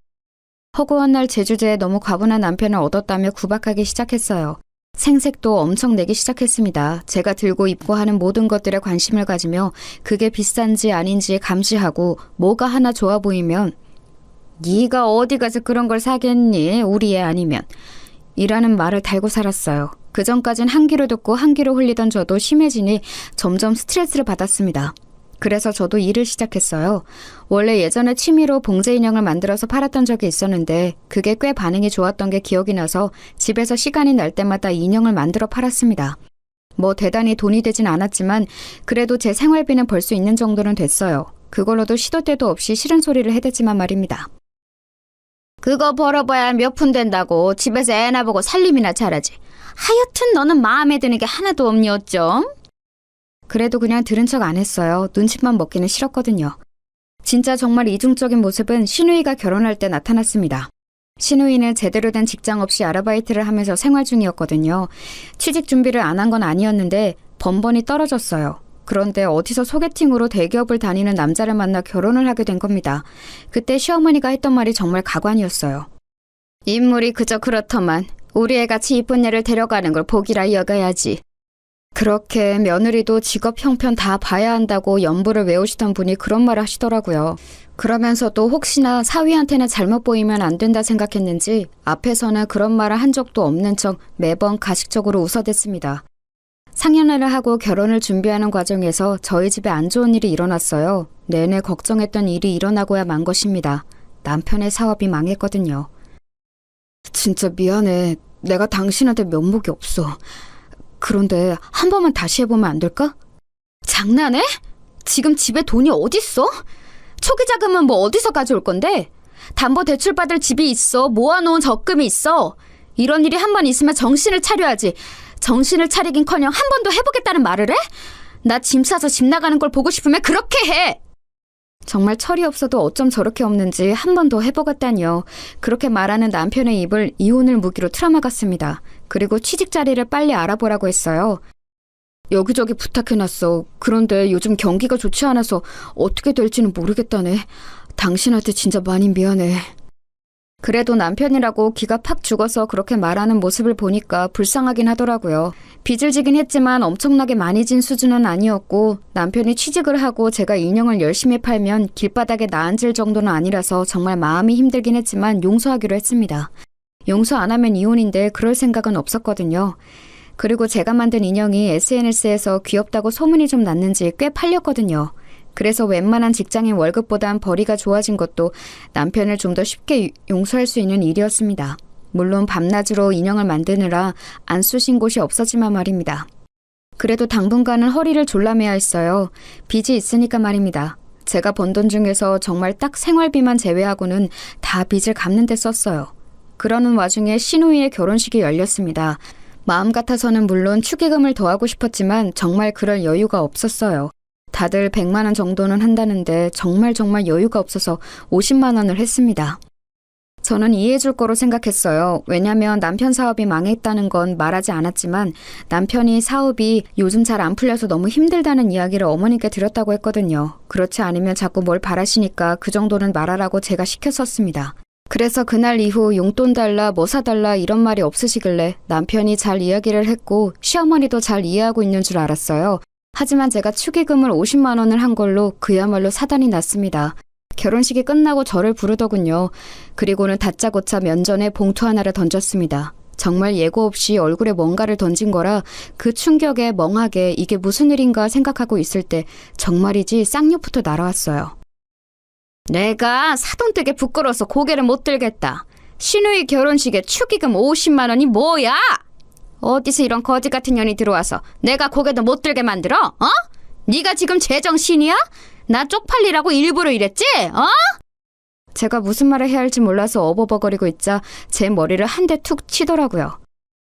B: 허구한 날 제주제에 너무 과분한 남편을 얻었다며 구박하기 시작했어요. 생색도 엄청 내기 시작했습니다. 제가 들고 입고 하는 모든 것들에 관심을 가지며 그게 비싼지 아닌지 감시하고 뭐가 하나 좋아 보이면 네가 어디 가서 그런 걸 사겠니? 우리 애 아니면. 이라는 말을 달고 살았어요. 그전까진 한 귀로 듣고 한 귀로 흘리던 저도 심해지니 점점 스트레스를 받았습니다. 그래서 저도 일을 시작했어요. 원래 예전에 취미로 봉제 인형을 만들어서 팔았던 적이 있었는데 그게 꽤 반응이 좋았던 게 기억이 나서 집에서 시간이 날 때마다 인형을 만들어 팔았습니다. 뭐 대단히 돈이 되진 않았지만 그래도 제 생활비는 벌 수 있는 정도는 됐어요. 그걸로도 시도 때도 없이 싫은 소리를 해댔지만 말입니다. 그거 벌어봐야 몇 푼 된다고 집에서 애나 보고 살림이나 잘하지. 하여튼 너는 마음에 드는 게 하나도 없니 어쩜? 그래도 그냥 들은 척 안 했어요. 눈치만 먹기는 싫었거든요. 진짜 정말 이중적인 모습은 신우이가 결혼할 때 나타났습니다. 신우이는 제대로 된 직장 없이 아르바이트를 하면서 생활 중이었거든요. 취직 준비를 안 한 건 아니었는데 번번이 떨어졌어요. 그런데 어디서 소개팅으로 대기업을 다니는 남자를 만나 결혼을 하게 된 겁니다. 그때 시어머니가 했던 말이 정말 가관이었어요. 인물이 그저 그렇더만 우리 애같이 이쁜 애를 데려가는 걸 복이라 여겨야지. 그렇게 며느리도 직업 형편 다 봐야 한다고 연부를 외우시던 분이 그런 말을 하시더라고요. 그러면서도 혹시나 사위한테는 잘못 보이면 안 된다 생각했는지 앞에서는 그런 말을 한 적도 없는 척 매번 가식적으로 웃어댔습니다. 상견례를 하고 결혼을 준비하는 과정에서 저희 집에 안 좋은 일이 일어났어요. 내내 걱정했던 일이 일어나고야 만 것입니다. 남편의 사업이 망했거든요. 진짜 미안해. 내가 당신한테 면목이 없어. 그런데 한 번만 다시 해보면 안 될까? 장난해? 지금 집에 돈이 어딨어? 초기 자금은 뭐 어디서 가져올 건데? 담보대출 받을 집이 있어. 모아놓은 적금이 있어. 이런 일이 한 번 있으면 정신을 차려야지. 정신을 차리긴커녕 한 번 더 해보겠다는 말을 해? 나 짐 싸서 집 나가는 걸 보고 싶으면 그렇게 해! 정말 철이 없어도 어쩜 저렇게 없는지 한 번 더 해보겠다니요. 그렇게 말하는 남편의 입을 이혼을 무기로 틀어막았습니다. 그리고 취직 자리를 빨리 알아보라고 했어요. 여기저기 부탁해놨어. 그런데 요즘 경기가 좋지 않아서 어떻게 될지는 모르겠다네. 당신한테 진짜 많이 미안해. 그래도 남편이라고 기가 팍 죽어서 그렇게 말하는 모습을 보니까 불쌍하긴 하더라고요. 빚을 지긴 했지만 엄청나게 많이 진 수준은 아니었고 남편이 취직을 하고 제가 인형을 열심히 팔면 길바닥에 나앉을 정도는 아니라서 정말 마음이 힘들긴 했지만 용서하기로 했습니다. 용서 안 하면 이혼인데 그럴 생각은 없었거든요. 그리고 제가 만든 인형이 SNS에서 귀엽다고 소문이 좀 났는지 꽤 팔렸거든요. 그래서 웬만한 직장인 월급보단 벌이가 좋아진 것도 남편을 좀 더 쉽게 용서할 수 있는 일이었습니다. 물론 밤낮으로 인형을 만드느라 안 쑤신 곳이 없었지만 말입니다. 그래도 당분간은 허리를 졸라매야 했어요. 빚이 있으니까 말입니다. 제가 번 돈 중에서 정말 딱 생활비만 제외하고는 다 빚을 갚는 데 썼어요. 그러는 와중에 신우이의 결혼식이 열렸습니다. 마음 같아서는 물론 축의금을 더하고 싶었지만 정말 그럴 여유가 없었어요. 다들 100만 원 정도는 한다는데 정말 여유가 없어서 50만 원을 했습니다. 저는 이해해줄 거로 생각했어요. 왜냐면 남편 사업이 망했다는 건 말하지 않았지만 남편이 사업이 요즘 잘 안 풀려서 너무 힘들다는 이야기를 어머니께 드렸다고 했거든요. 그렇지 않으면 자꾸 뭘 바라시니까 그 정도는 말하라고 제가 시켰었습니다. 그래서 그날 이후 용돈 달라 뭐 사달라 이런 말이 없으시길래 남편이 잘 이야기를 했고 시어머니도 잘 이해하고 있는 줄 알았어요. 하지만 제가 축의금을 50만 원을 한 걸로 그야말로 사단이 났습니다. 결혼식이 끝나고 저를 부르더군요. 그리고는 다짜고짜 면전에 봉투 하나를 던졌습니다. 정말 예고 없이 얼굴에 뭔가를 던진 거라 그 충격에 멍하게 이게 무슨 일인가 생각하고 있을 때 정말이지 쌍욕부터 날아왔어요. 내가 사돈되게 부끄러워서 고개를 못 들겠다. 신우이 결혼식에 축의금 50만 원이 뭐야? 어디서 이런 거지 같은 년이 들어와서 내가 고개도 못 들게 만들어? 어? 네가 지금 제정신이야? 나 쪽팔리라고 일부러 이랬지? 어? 제가 무슨 말을 해야 할지 몰라서 어버버거리고 있자 제 머리를 한 대 툭 치더라고요.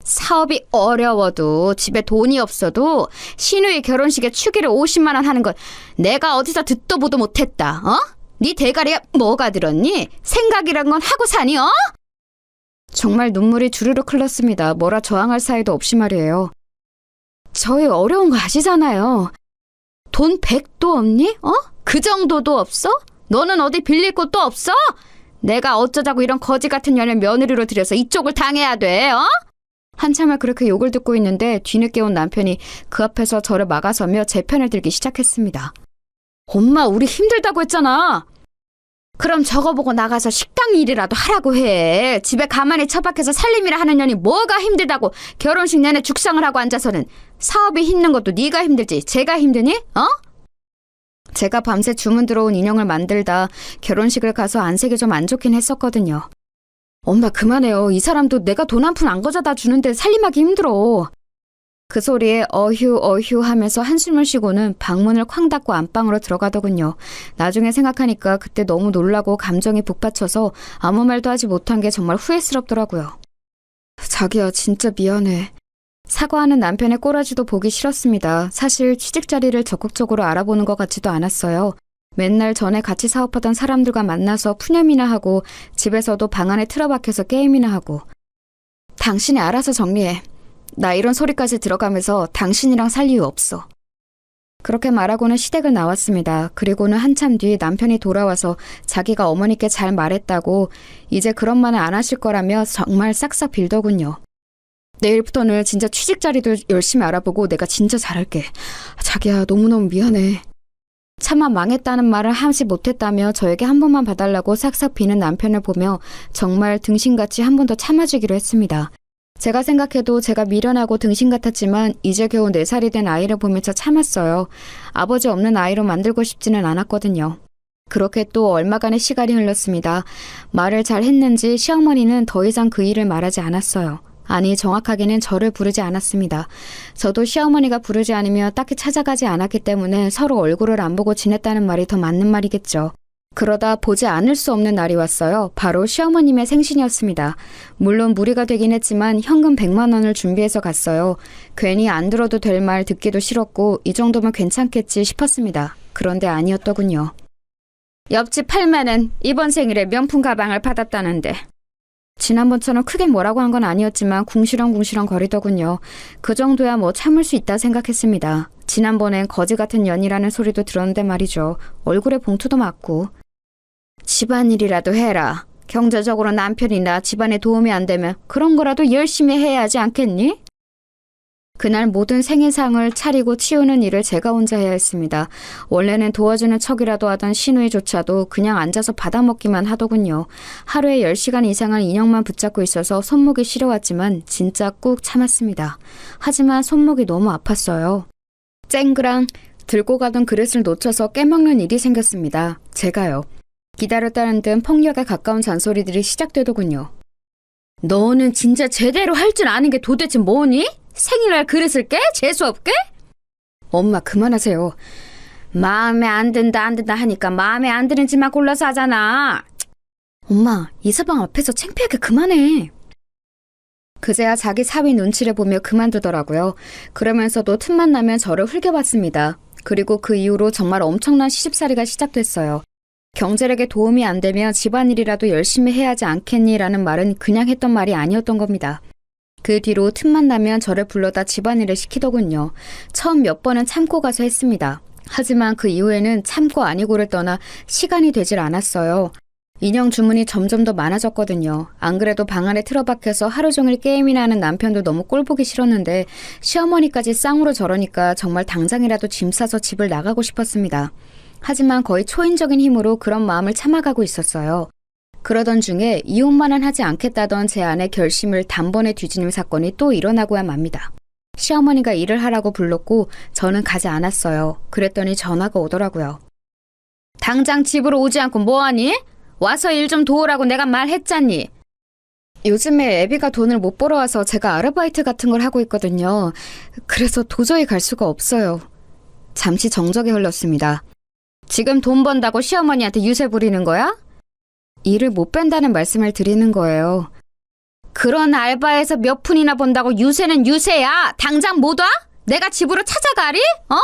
B: 사업이 어려워도 집에 돈이 없어도 신우이 결혼식에 축의를 50만 원 하는 건 내가 어디서 듣도 보도 못했다. 어? 네 대가리에 뭐가 들었니? 생각이란 건 하고 사니? 어? 정말 눈물이 주르륵 흘렀습니다. 뭐라 저항할 사이도 없이 말이에요. 저희 어려운 거 아시잖아요. 돈 100도 없니? 어? 그 정도도 없어? 너는 어디 빌릴 곳도 없어? 내가 어쩌자고 이런 거지 같은 년을 며느리로 들여서 이쪽을 당해야 돼, 어? 한참을 그렇게 욕을 듣고 있는데 뒤늦게 온 남편이 그 앞에서 저를 막아서며 제 편을 들기 시작했습니다. 엄마, 우리 힘들다고 했잖아. 그럼 저거 보고 나가서 식당 일이라도 하라고 해. 집에 가만히 처박혀서 살림이라 하는 년이 뭐가 힘들다고 결혼식 내내 죽상을 하고 앉아서는. 사업이 힘든 것도 네가 힘들지 제가 힘드니? 어? 제가 밤새 주문 들어온 인형을 만들다 결혼식을 가서 안색이 좀 안 좋긴 했었거든요. 엄마 그만해요. 이 사람도 내가 돈 한 푼 안 가져다 주는데 살림하기 힘들어. 그 소리에 어휴 하면서 한숨을 쉬고는 방문을 쾅 닫고 안방으로 들어가더군요. 나중에 생각하니까 그때 너무 놀라고 감정이 북받쳐서 아무 말도 하지 못한 게 정말 후회스럽더라고요. 자기야 진짜 미안해. 사과하는 남편의 꼬라지도 보기 싫었습니다. 사실 취직 자리를 적극적으로 알아보는 것 같지도 않았어요. 맨날 전에 같이 사업하던 사람들과 만나서 푸념이나 하고 집에서도 방 안에 틀어박혀서 게임이나 하고. 당신이 알아서 정리해. 나 이런 소리까지 들어가면서 당신이랑 살 이유 없어. 그렇게 말하고는 시댁을 나왔습니다. 그리고는 한참 뒤 남편이 돌아와서 자기가 어머니께 잘 말했다고 이제 그런 말은 안 하실 거라며 정말 싹싹 빌더군요. 내일부터는 진짜 취직 자리도 열심히 알아보고 내가 진짜 잘할게. 자기야 너무너무 미안해. 차마 망했다는 말을 하지 못했다며 저에게 한 번만 봐달라고 싹싹 비는 남편을 보며 정말 등신같이 한 번 더 참아주기로 했습니다. 제가 생각해도 제가 미련하고 등신 같았지만 이제 겨우 4살이 된 아이를 보면서 참았어요. 아버지 없는 아이로 만들고 싶지는 않았거든요. 그렇게 또 얼마간의 시간이 흘렀습니다. 말을 잘 했는지 시어머니는 더 이상 그 일을 말하지 않았어요. 아니 정확하게는 저를 부르지 않았습니다. 저도 시어머니가 부르지 않으며 딱히 찾아가지 않았기 때문에 서로 얼굴을 안 보고 지냈다는 말이 더 맞는 말이겠죠. 그러다 보지 않을 수 없는 날이 왔어요. 바로 시어머님의 생신이었습니다. 물론 무리가 되긴 했지만 현금 100만 원을 준비해서 갔어요. 괜히 안 들어도 될 말 듣기도 싫었고 이 정도면 괜찮겠지 싶었습니다. 그런데 아니었더군요. 옆집 팔매는 이번 생일에 명품 가방을 받았다는데. 지난번처럼 크게 뭐라고 한 건 아니었지만 궁시렁궁시렁 거리더군요. 그 정도야 뭐 참을 수 있다 생각했습니다. 지난번엔 거지 같은 년이라는 소리도 들었는데 말이죠. 얼굴에 봉투도 맞고. 집안일이라도 해라. 경제적으로 남편이나 집안에 도움이 안 되면 그런 거라도 열심히 해야 하지 않겠니? 그날 모든 생일상을 차리고 치우는 일을 제가 혼자 해야 했습니다. 원래는 도와주는 척이라도 하던 시누이조차도 그냥 앉아서 받아먹기만 하더군요. 하루에 10시간 이상을 인형만 붙잡고 있어서 손목이 시려웠지만 진짜 꾹 참았습니다. 하지만 손목이 너무 아팠어요. 쨍그랑 들고 가던 그릇을 놓쳐서 깨먹는 일이 생겼습니다. 제가요. 기다렸다는 듯 폭력에 가까운 잔소리들이 시작되더군요. 너는 진짜 제대로 할 줄 아는 게 도대체 뭐니? 생일날 그릇을 깨? 재수없게? 엄마 그만하세요. 마음에 안 든다 하니까 마음에 안 드는 짓만 골라서 하잖아. 엄마 이 서방 앞에서 창피하게 그만해. 그제야 자기 사위 눈치를 보며 그만두더라고요. 그러면서도 틈만 나면 저를 흘겨봤습니다. 그리고 그 이후로 정말 엄청난 시집살이가 시작됐어요. 경제력에 도움이 안 되면 집안일이라도 열심히 해야 하지 않겠니? 라는 말은 그냥 했던 말이 아니었던 겁니다. 그 뒤로 틈만 나면 저를 불러다 집안일을 시키더군요. 처음 몇 번은 참고 가서 했습니다. 하지만 그 이후에는 참고 아니고를 떠나 시간이 되질 않았어요. 인형 주문이 점점 더 많아졌거든요. 안 그래도 방 안에 틀어박혀서 하루 종일 게임이나 하는 남편도 너무 꼴보기 싫었는데 시어머니까지 쌍으로 저러니까 정말 당장이라도 짐 싸서 집을 나가고 싶었습니다. 하지만 거의 초인적인 힘으로 그런 마음을 참아가고 있었어요. 그러던 중에 이혼만은 하지 않겠다던 제 아내 결심을 단번에 뒤지는 사건이 또 일어나고야 맙니다. 시어머니가 일을 하라고 불렀고 저는 가지 않았어요. 그랬더니 전화가 오더라고요. 당장 집으로 오지 않고 뭐하니? 와서 일 좀 도우라고 내가 말했잖니. 요즘에 애비가 돈을 못 벌어와서 제가 아르바이트 같은 걸 하고 있거든요. 그래서 도저히 갈 수가 없어요. 잠시 정적이 흘렀습니다. 지금 돈 번다고 시어머니한테 유세 부리는 거야? 일을 못 뺀다는 말씀을 드리는 거예요. 그런 알바에서 몇 푼이나 번다고 유세는 유세야. 당장 못 와? 내가 집으로 찾아가리? 어?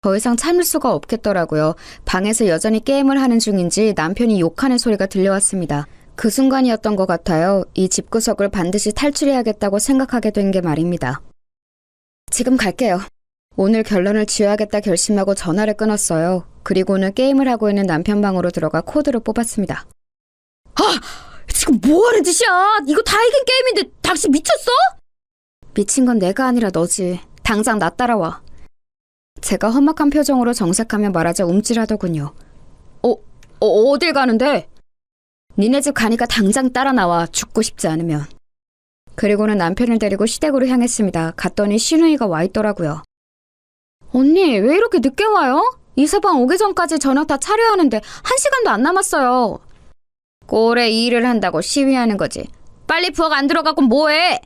B: 더 이상 참을 수가 없겠더라고요. 방에서 여전히 게임을 하는 중인지 남편이 욕하는 소리가 들려왔습니다. 그 순간이었던 것 같아요. 이 집구석을 반드시 탈출해야겠다고 생각하게 된 게 말입니다. 지금 갈게요. 오늘 결론을 지어야겠다 결심하고 전화를 끊었어요. 그리고는 게임을 하고 있는 남편 방으로 들어가 코드를 뽑았습니다. 아! 지금 뭐하는 짓이야? 이거 다 이긴 게임인데 당신 미쳤어? 미친 건 내가 아니라 너지. 당장 나 따라와. 제가 험악한 표정으로 정색하며 말하자 움찔하더군요. 어딜 가는데? 니네 집 가니까 당장 따라 나와, 죽고 싶지 않으면. 그리고는 남편을 데리고 시댁으로 향했습니다. 갔더니 신우이가 와 있더라고요. 언니, 왜 이렇게 늦게 와요? 이서방 오기 전까지 저녁 다 차려야 하는데 1시간도 안 남았어요. 꼴에 일을 한다고 시위하는 거지. 빨리 부엌 안 들어가고 뭐해?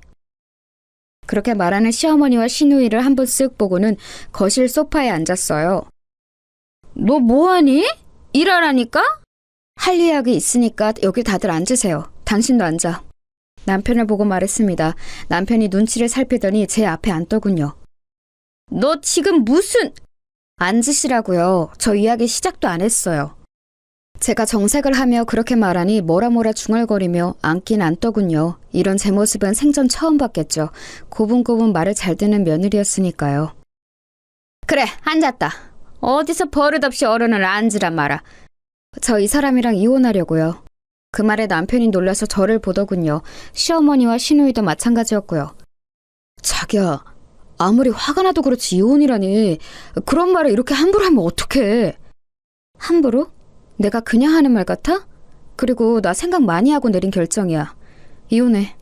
B: 그렇게 말하는 시어머니와 시누이를 한 번 쓱 보고는 거실 소파에 앉았어요. 너 뭐하니? 일하라니까? 할 이야기 있으니까 여기 다들 앉으세요. 당신도 앉아. 남편을 보고 말했습니다. 남편이 눈치를 살피더니 제 앞에 앉더군요. 너 지금 무슨... 앉으시라고요. 저 이야기 시작도 안 했어요. 제가 정색을 하며 그렇게 말하니 뭐라 중얼거리며 앉긴 앉더군요. 이런 제 모습은 생전 처음 봤겠죠. 고분고분 말을 잘 듣는 며느리였으니까요. 그래, 앉았다. 어디서 버릇없이 어른을 앉으란 말아. 저 이 사람이랑 이혼하려고요. 그 말에 남편이 놀라서 저를 보더군요. 시어머니와 시누이도 마찬가지였고요. 자기야, 아무리 화가 나도 그렇지 이혼이라니. 그런 말을 이렇게 함부로 하면 어떡해. 함부로? 내가 그냥 하는 말 같아? 그리고 나 생각 많이 하고 내린 결정이야. 이혼해.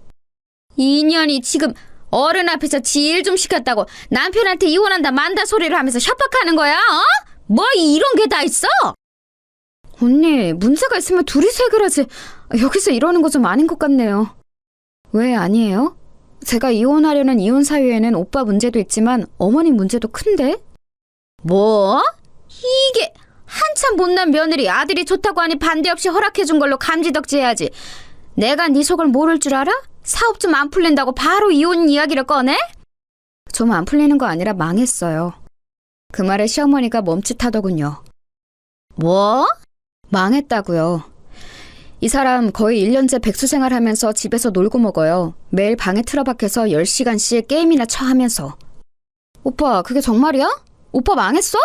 B: 이 년이 지금 어른 앞에서 지 일 좀 시켰다고 남편한테 이혼한다 만다 소리를 하면서 협박하는 거야? 어? 뭐 이런 게 다 있어? 언니, 문제가 있으면 둘이서 해결하지. 여기서 이러는 거 좀 아닌 것 같네요. 왜 아니에요? 제가 이혼하려는 이혼 사유에는 오빠 문제도 있지만 어머니 문제도 큰데? 뭐? 이게 한참 못난 며느리 아들이 좋다고 하니 반대 없이 허락해준 걸로 감지덕지해야지. 내가 네 속을 모를 줄 알아? 사업 좀 안 풀린다고 바로 이혼 이야기를 꺼내? 좀 안 풀리는 거 아니라 망했어요. 그 말에 시어머니가 멈칫하더군요. 뭐? 망했다고요. 이 사람 거의 1년째 백수생활 하면서 집에서 놀고 먹어요. 매일 방에 틀어박혀서 10시간씩 게임이나 하면서. 오빠, 그게 정말이야? 오빠 망했어?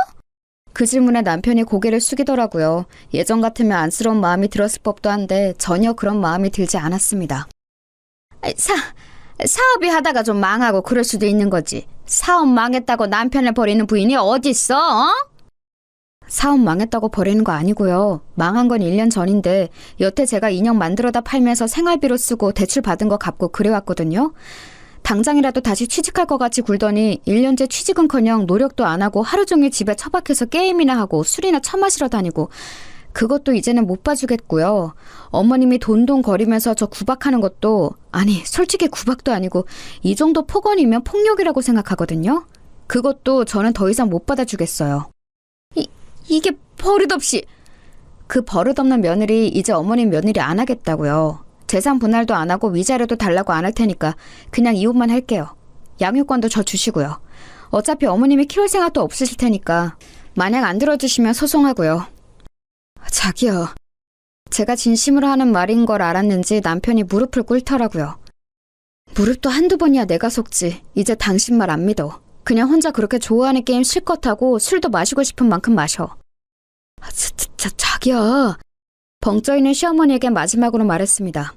B: 그 질문에 남편이 고개를 숙이더라고요. 예전 같으면 안쓰러운 마음이 들었을 법도 한데 전혀 그런 마음이 들지 않았습니다. 사업이 하다가 좀 망하고 그럴 수도 있는 거지. 사업 망했다고 남편을 버리는 부인이 어딨어? 어? 사업 망했다고 버리는 거 아니고요. 망한 건 1년 전인데 여태 제가 인형 만들어다 팔면서 생활비로 쓰고 대출 받은 거 갚고 그래왔거든요. 당장이라도 다시 취직할 것 같이 굴더니 1년째 취직은커녕 노력도 안 하고 하루 종일 집에 처박혀서 게임이나 하고 술이나 처마시러 다니고 그것도 이제는 못 봐주겠고요. 어머님이 돈돈거리면서 저 구박하는 것도 아니 솔직히 구박도 아니고 이 정도 폭언이면 폭력이라고 생각하거든요. 그것도 저는 더 이상 못 받아주겠어요. 이게 버릇없이. 그 버릇없는 며느리 이제 어머님 며느리 안 하겠다고요. 재산 분할도 안 하고 위자료도 달라고 안 할 테니까 그냥 이혼만 할게요. 양육권도 저 주시고요. 어차피 어머님이 키울 생각도 없으실 테니까 만약 안 들어주시면 소송하고요. 자기야. 제가 진심으로 하는 말인 걸 알았는지 남편이 무릎을 꿇더라고요. 무릎도 한두 번이야 내가 속지. 이제 당신 말 안 믿어. 그냥 혼자 그렇게 좋아하는 게임 실컷 하고 술도 마시고 싶은 만큼 마셔. 자기야. 벙쪄있는 시어머니에게 마지막으로 말했습니다.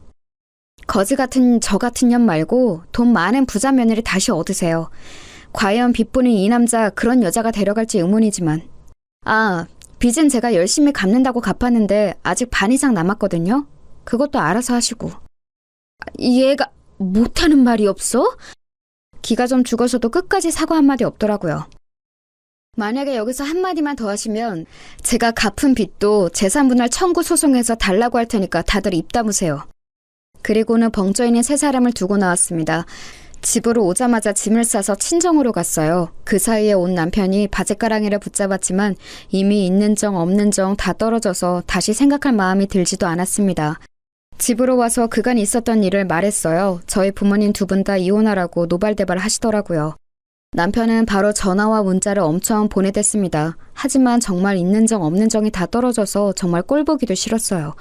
B: 거지 같은 저 같은 년 말고 돈 많은 부자 며느리 다시 얻으세요. 과연 빚분인 이 남자 그런 여자가 데려갈지 의문이지만. 빚은 제가 열심히 갚는다고 갚았는데 아직 반 이상 남았거든요. 그것도 알아서 하시고. 얘가 못하는 말이 없어? 기가 좀 죽어서도 끝까지 사과 한마디 없더라고요. 만약에 여기서 한마디만 더 하시면 제가 갚은 빚도 재산분할 청구 소송해서 달라고 할 테니까 다들 입 다무세요. 그리고는 벙쪄있는 세 사람을 두고 나왔습니다. 집으로 오자마자 짐을 싸서 친정으로 갔어요. 그 사이에 온 남편이 바짓가랑이를 붙잡았지만 이미 있는 정 없는 정 다 떨어져서 다시 생각할 마음이 들지도 않았습니다. 집으로 와서 그간 있었던 일을 말했어요. 저희 부모님 두 분 다 이혼하라고 노발대발 하시더라고요. 남편은 바로 전화와 문자를 엄청 보내댔습니다. 하지만 정말 있는 정 없는 정이 다 떨어져서 정말 꼴보기도 싫었어요.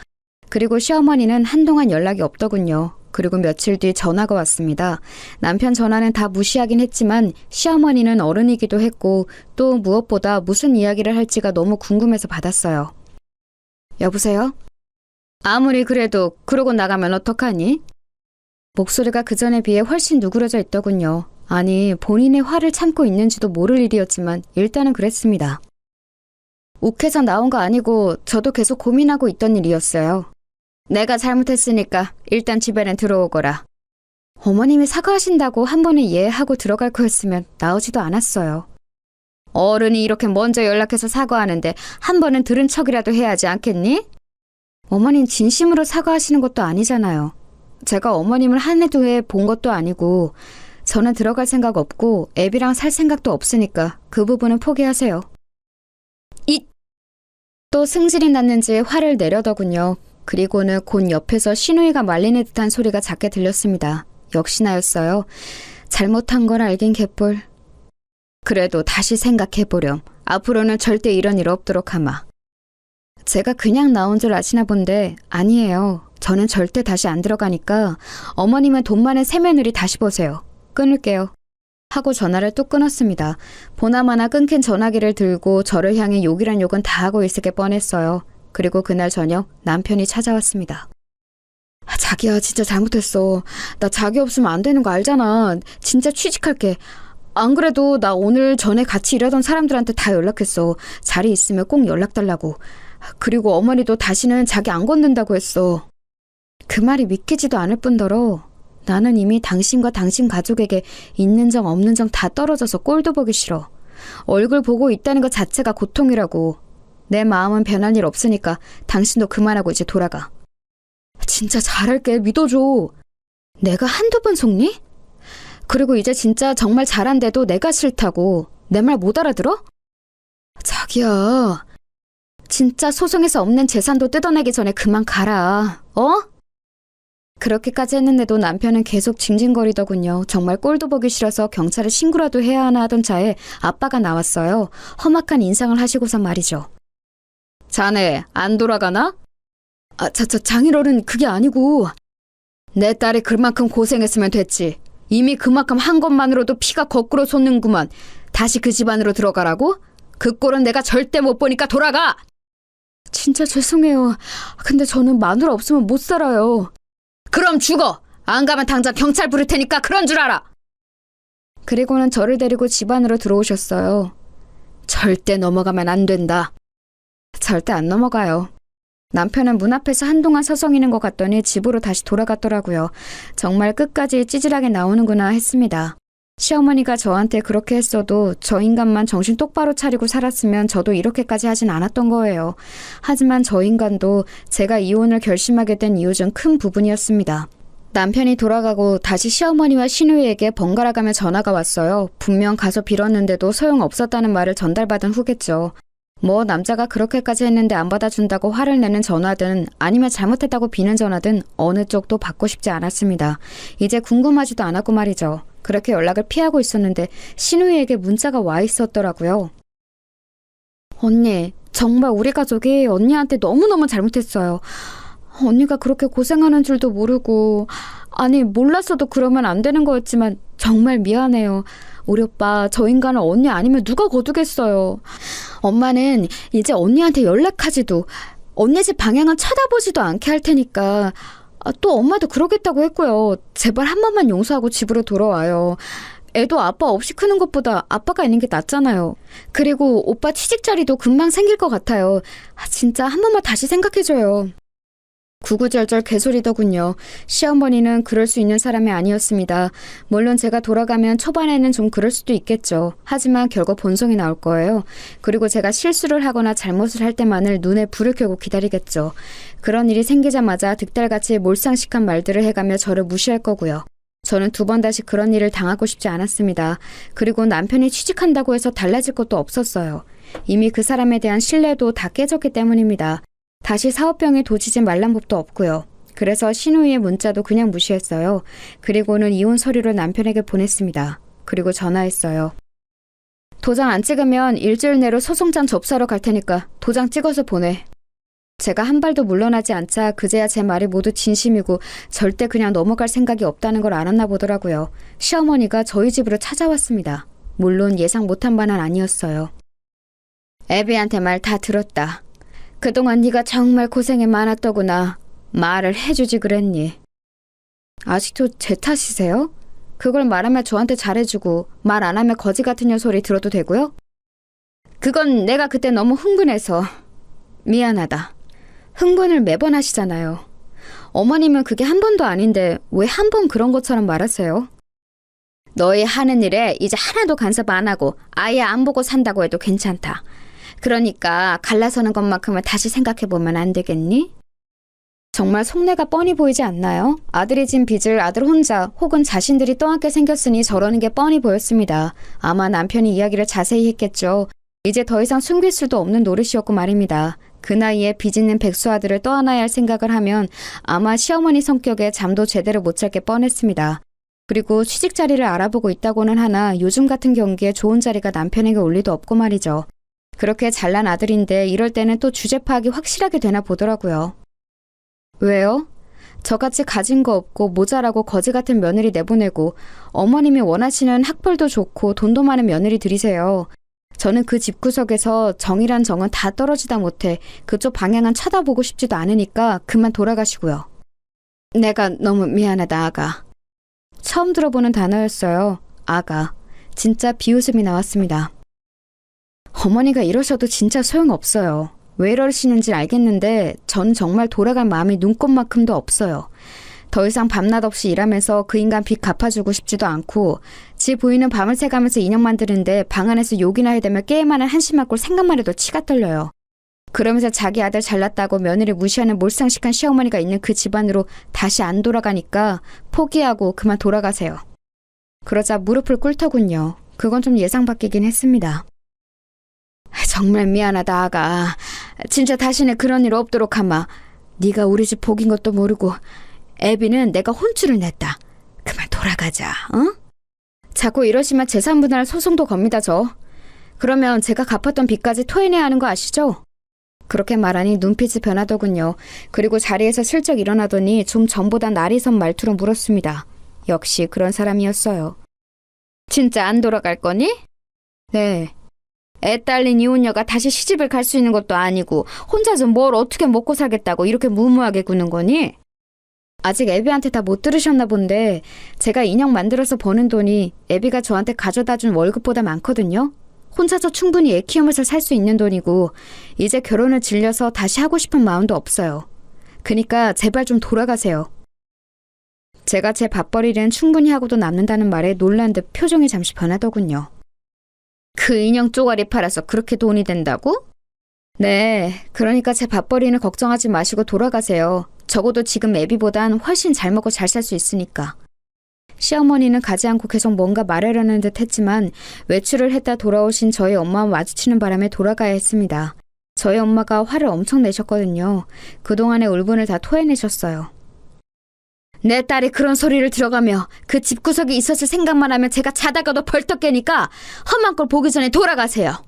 B: 그리고 시어머니는 한동안 연락이 없더군요. 그리고 며칠 뒤 전화가 왔습니다. 남편 전화는 다 무시하긴 했지만 시어머니는 어른이기도 했고 또 무엇보다 무슨 이야기를 할지가 너무 궁금해서 받았어요. 여보세요? 아무리 그래도 그러고 나가면 어떡하니? 목소리가 그전에 비해 훨씬 누그러져 있더군요. 아니 본인의 화를 참고 있는지도 모를 일이었지만 일단은 그랬습니다. 욱해서 나온 거 아니고 저도 계속 고민하고 있던 일이었어요. 내가 잘못했으니까 일단 집에는 들어오거라. 어머님이 사과하신다고 한 번에 이해하고 들어갈 거였으면 나오지도 않았어요. 어른이 이렇게 먼저 연락해서 사과하는데 한 번은 들은 척이라도 해야지 않겠니? 어머님 진심으로 사과하시는 것도 아니잖아요. 제가 어머님을 한 해 두 해 본 것도 아니고 저는 들어갈 생각 없고 애비랑 살 생각도 없으니까 그 부분은 포기하세요. 또 승질이 났는지 화를 내려더군요. 그리고는 곧 옆에서 신우이가 말리는 듯한 소리가 작게 들렸습니다. 역시나였어요. 잘못한 걸 알긴 개뿔. 그래도 다시 생각해보렴. 앞으로는 절대 이런 일 없도록 하마. 제가 그냥 나온 줄 아시나 본데 아니에요. 저는 절대 다시 안 들어가니까 어머님은 돈 많은 새며느리 다시 보세요. 끊을게요. 하고 전화를 뚝 끊었습니다. 보나마나 끊긴 전화기를 들고 저를 향해 욕이란 욕은 다 하고 있을 게 뻔했어요. 그리고 그날 저녁 남편이 찾아왔습니다. 자기야 진짜 잘못했어. 나 자기 없으면 안 되는 거 알잖아. 진짜 취직할게. 안 그래도 나 오늘 전에 같이 일하던 사람들한테 다 연락했어. 자리 있으면 꼭 연락 달라고. 그리고 어머니도 다시는 자기 안 건든다고 했어. 그 말이 믿기지도 않을 뿐더러 나는 이미 당신과 당신 가족에게 있는 정 없는 정 다 떨어져서 꼴도 보기 싫어. 얼굴 보고 있다는 것 자체가 고통이라고. 내 마음은 변할 일 없으니까 당신도 그만하고 이제 돌아가. 진짜 잘할게. 믿어줘. 내가 한두 번 속니? 그리고 이제 진짜 정말 잘한데도 내가 싫다고. 내 말 못 알아들어? 자기야. 진짜 소송에서 없는 재산도 뜯어내기 전에 그만 가라. 어? 그렇게까지 했는데도 남편은 계속 징징거리더군요. 정말 꼴도 보기 싫어서 경찰에 신고라도 해야 하나 하던 차에 아빠가 나왔어요. 험악한 인상을 하시고서 말이죠. 자네 안 돌아가나? 장인어른 그게 아니고. 내 딸이 그만큼 고생했으면 됐지. 이미 그만큼 한 것만으로도 피가 거꾸로 솟는구만. 다시 그 집안으로 들어가라고? 그 꼴은 내가 절대 못 보니까 돌아가! 진짜 죄송해요. 근데 저는 마누라 없으면 못 살아요. 그럼 죽어! 안 가면 당장 경찰 부를 테니까 그런 줄 알아! 그리고는 저를 데리고 집 안으로 들어오셨어요. 절대 넘어가면 안 된다. 절대 안 넘어가요. 남편은 문 앞에서 한동안 서성이는 것 같더니 집으로 다시 돌아갔더라고요. 정말 끝까지 찌질하게 나오는구나 했습니다. 시어머니가 저한테 그렇게 했어도 저 인간만 정신 똑바로 차리고 살았으면 저도 이렇게까지 하진 않았던 거예요. 하지만 저 인간도 제가 이혼을 결심하게 된 이유 중 큰 부분이었습니다. 남편이 돌아가고 다시 시어머니와 시누이에게 번갈아가며 전화가 왔어요. 분명 가서 빌었는데도 소용없었다는 말을 전달받은 후겠죠. 뭐 남자가 그렇게까지 했는데 안 받아준다고 화를 내는 전화든 아니면 잘못했다고 비는 전화든 어느 쪽도 받고 싶지 않았습니다. 이제 궁금하지도 않았고 말이죠. 그렇게 연락을 피하고 있었는데 시누이에게 문자가 와 있었더라고요. 언니, 정말 우리 가족이 언니한테 너무너무 잘못했어요. 언니가 그렇게 고생하는 줄도 모르고, 아니 몰랐어도 그러면 안 되는 거였지만 정말 미안해요. 우리 오빠 저 인간을 언니 아니면 누가 거두겠어요. 엄마는 이제 언니한테 연락하지도 언니 집 방향은 쳐다보지도 않게 할 테니까. 또 엄마도 그러겠다고 했고요. 제발 한 번만 용서하고 집으로 돌아와요. 애도 아빠 없이 크는 것보다 아빠가 있는 게 낫잖아요. 그리고 오빠 취직 자리도 금방 생길 것 같아요. 진짜 한 번만 다시 생각해줘요. 구구절절 개소리더군요. 시어머니는 그럴 수 있는 사람이 아니었습니다. 물론 제가 돌아가면 초반에는 좀 그럴 수도 있겠죠. 하지만 결국 본성이 나올 거예요. 그리고 제가 실수를 하거나 잘못을 할 때만을 눈에 불을 켜고 기다리겠죠. 그런 일이 생기자마자 득달같이 몰상식한 말들을 해가며 저를 무시할 거고요. 저는 두 번 다시 그런 일을 당하고 싶지 않았습니다. 그리고 남편이 취직한다고 해서 달라질 것도 없었어요. 이미 그 사람에 대한 신뢰도 다 깨졌기 때문입니다. 다시 사업병에 도지지 말란 법도 없고요. 그래서 신우이의 문자도 그냥 무시했어요. 그리고는 이혼 서류를 남편에게 보냈습니다. 그리고 전화했어요. 도장 안 찍으면 일주일 내로 소송장 접수하러 갈 테니까 도장 찍어서 보내. 제가 한 발도 물러나지 않자 그제야 제 말이 모두 진심이고 절대 그냥 넘어갈 생각이 없다는 걸 알았나 보더라고요. 시어머니가 저희 집으로 찾아왔습니다. 물론 예상 못한 바는 아니었어요. 애비한테 말 다 들었다. 그동안 네가 정말 고생이 많았더구나. 말을 해주지 그랬니? 아직도 제 탓이세요? 그걸 말하면 저한테 잘해주고 말 안 하면 거지 같은 년 소리 들어도 되고요? 그건 내가 그때 너무 흥분해서 미안하다. 흥분을 매번 하시잖아요. 어머님은 그게 한 번도 아닌데 왜 한 번 그런 것처럼 말하세요? 너희 하는 일에 이제 하나도 간섭 안 하고 아예 안 보고 산다고 해도 괜찮다. 그러니까 갈라서는 것만큼은 다시 생각해보면 안 되겠니? 정말 속내가 뻔히 보이지 않나요? 아들이 진 빚을 아들 혼자 혹은 자신들이 떠안게 생겼으니 저러는 게 뻔히 보였습니다. 아마 남편이 이야기를 자세히 했겠죠. 이제 더 이상 숨길 수도 없는 노릇이었고 말입니다. 그 나이에 빚 있는 백수 아들을 떠안아야 할 생각을 하면 아마 시어머니 성격에 잠도 제대로 못 잘 게 뻔했습니다. 그리고 취직 자리를 알아보고 있다고는 하나 요즘 같은 경기에 좋은 자리가 남편에게 올 리도 없고 말이죠. 그렇게 잘난 아들인데 이럴 때는 또 주제 파악이 확실하게 되나 보더라고요. 왜요? 저같이 가진 거 없고 모자라고 거지 같은 며느리 내보내고 어머님이 원하시는 학벌도 좋고 돈도 많은 며느리 들이세요. 저는 그 집구석에서 정이란 정은 다 떨어지다 못해 그쪽 방향은 쳐다보고 싶지도 않으니까 그만 돌아가시고요. 내가 너무 미안하다, 아가. 처음 들어보는 단어였어요. 아가. 진짜 비웃음이 나왔습니다. 어머니가 이러셔도 진짜 소용없어요. 왜 이러시는지 알겠는데 전 정말 돌아갈 마음이 눈꼽만큼도 없어요. 더 이상 밤낮 없이 일하면서 그 인간 빚 갚아주고 싶지도 않고 지 부인은 밤을 새가면서 인형 만드는데 방 안에서 욕이나 해대며 게임하는 한심한 꼴 생각만 해도 치가 떨려요. 그러면서 자기 아들 잘났다고 며느리 무시하는 몰상식한 시어머니가 있는 그 집안으로 다시 안 돌아가니까 포기하고 그만 돌아가세요. 그러자 무릎을 꿇더군요. 그건 좀 예상 밖이긴 했습니다. 정말 미안하다, 아가. 진짜 다시는 그런 일 없도록 하마. 네가 우리 집 복인 것도 모르고 애비는 내가 혼쭐을 냈다. 그만 돌아가자, 어? 자꾸 이러시면 재산분할 소송도 겁니다, 저. 그러면 제가 갚았던 빚까지 토해내야 하는 거 아시죠? 그렇게 말하니 눈빛이 변하더군요. 그리고 자리에서 슬쩍 일어나더니 좀 전보다 날이 선 말투로 물었습니다. 역시 그런 사람이었어요. 진짜 안 돌아갈 거니? 네. 애 딸린 이혼녀가 다시 시집을 갈 수 있는 것도 아니고 혼자서 뭘 어떻게 먹고 살겠다고 이렇게 무모하게 구는 거니? 아직 애비한테 다 못 들으셨나 본데 제가 인형 만들어서 버는 돈이 애비가 저한테 가져다 준 월급보다 많거든요. 혼자서 충분히 애 키우면서 살 수 있는 돈이고 이제 결혼을 질려서 다시 하고 싶은 마음도 없어요. 그니까 제발 좀 돌아가세요. 제가 제 밥벌이는 충분히 하고도 남는다는 말에 놀란 듯 표정이 잠시 변하더군요. 그 인형 쪼가리 팔아서 그렇게 돈이 된다고? 네, 그러니까 제 밥벌이는 걱정하지 마시고 돌아가세요. 적어도 지금 애비보단 훨씬 잘 먹고 잘 살 수 있으니까. 시어머니는 가지 않고 계속 뭔가 말하려는 듯 했지만 외출을 했다 돌아오신 저희 엄마와 마주치는 바람에 돌아가야 했습니다. 저희 엄마가 화를 엄청 내셨거든요. 그동안의 울분을 다 토해내셨어요. 내 딸이 그런 소리를 들어가며 그 집구석에 있었을 생각만 하면 제가 자다가도 벌떡 깨니까 험한 꼴 보기 전에 돌아가세요.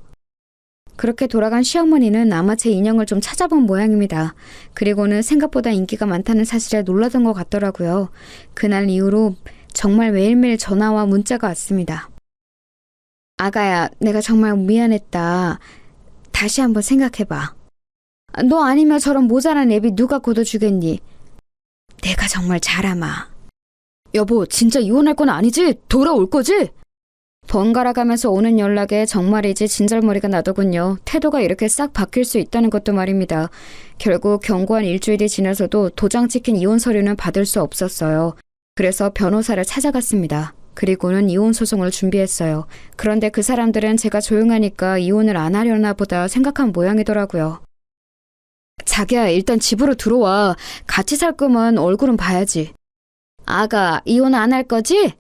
B: 그렇게 돌아간 시어머니는 아마 제 인형을 좀 찾아본 모양입니다. 그리고는 생각보다 인기가 많다는 사실에 놀라던 것 같더라고요. 그날 이후로 정말 매일매일 전화와 문자가 왔습니다. 아가야, 내가 정말 미안했다. 다시 한번 생각해봐. 너 아니면 저런 모자란 애비 누가 걷어주겠니? 내가 정말 잘하마. 여보, 진짜 이혼할 건 아니지? 돌아올 거지? 번갈아 가면서 오는 연락에 정말이지 진절머리가 나더군요. 태도가 이렇게 싹 바뀔 수 있다는 것도 말입니다. 결국 경고한 일주일이 지나서도 도장 찍힌 이혼 서류는 받을 수 없었어요. 그래서 변호사를 찾아갔습니다. 그리고는 이혼 소송을 준비했어요. 그런데 그 사람들은 제가 조용하니까 이혼을 안 하려나 보다 생각한 모양이더라고요. 자기야, 일단 집으로 들어와. 같이 살 거면 얼굴은 봐야지. 아가, 이혼 안 할 거지?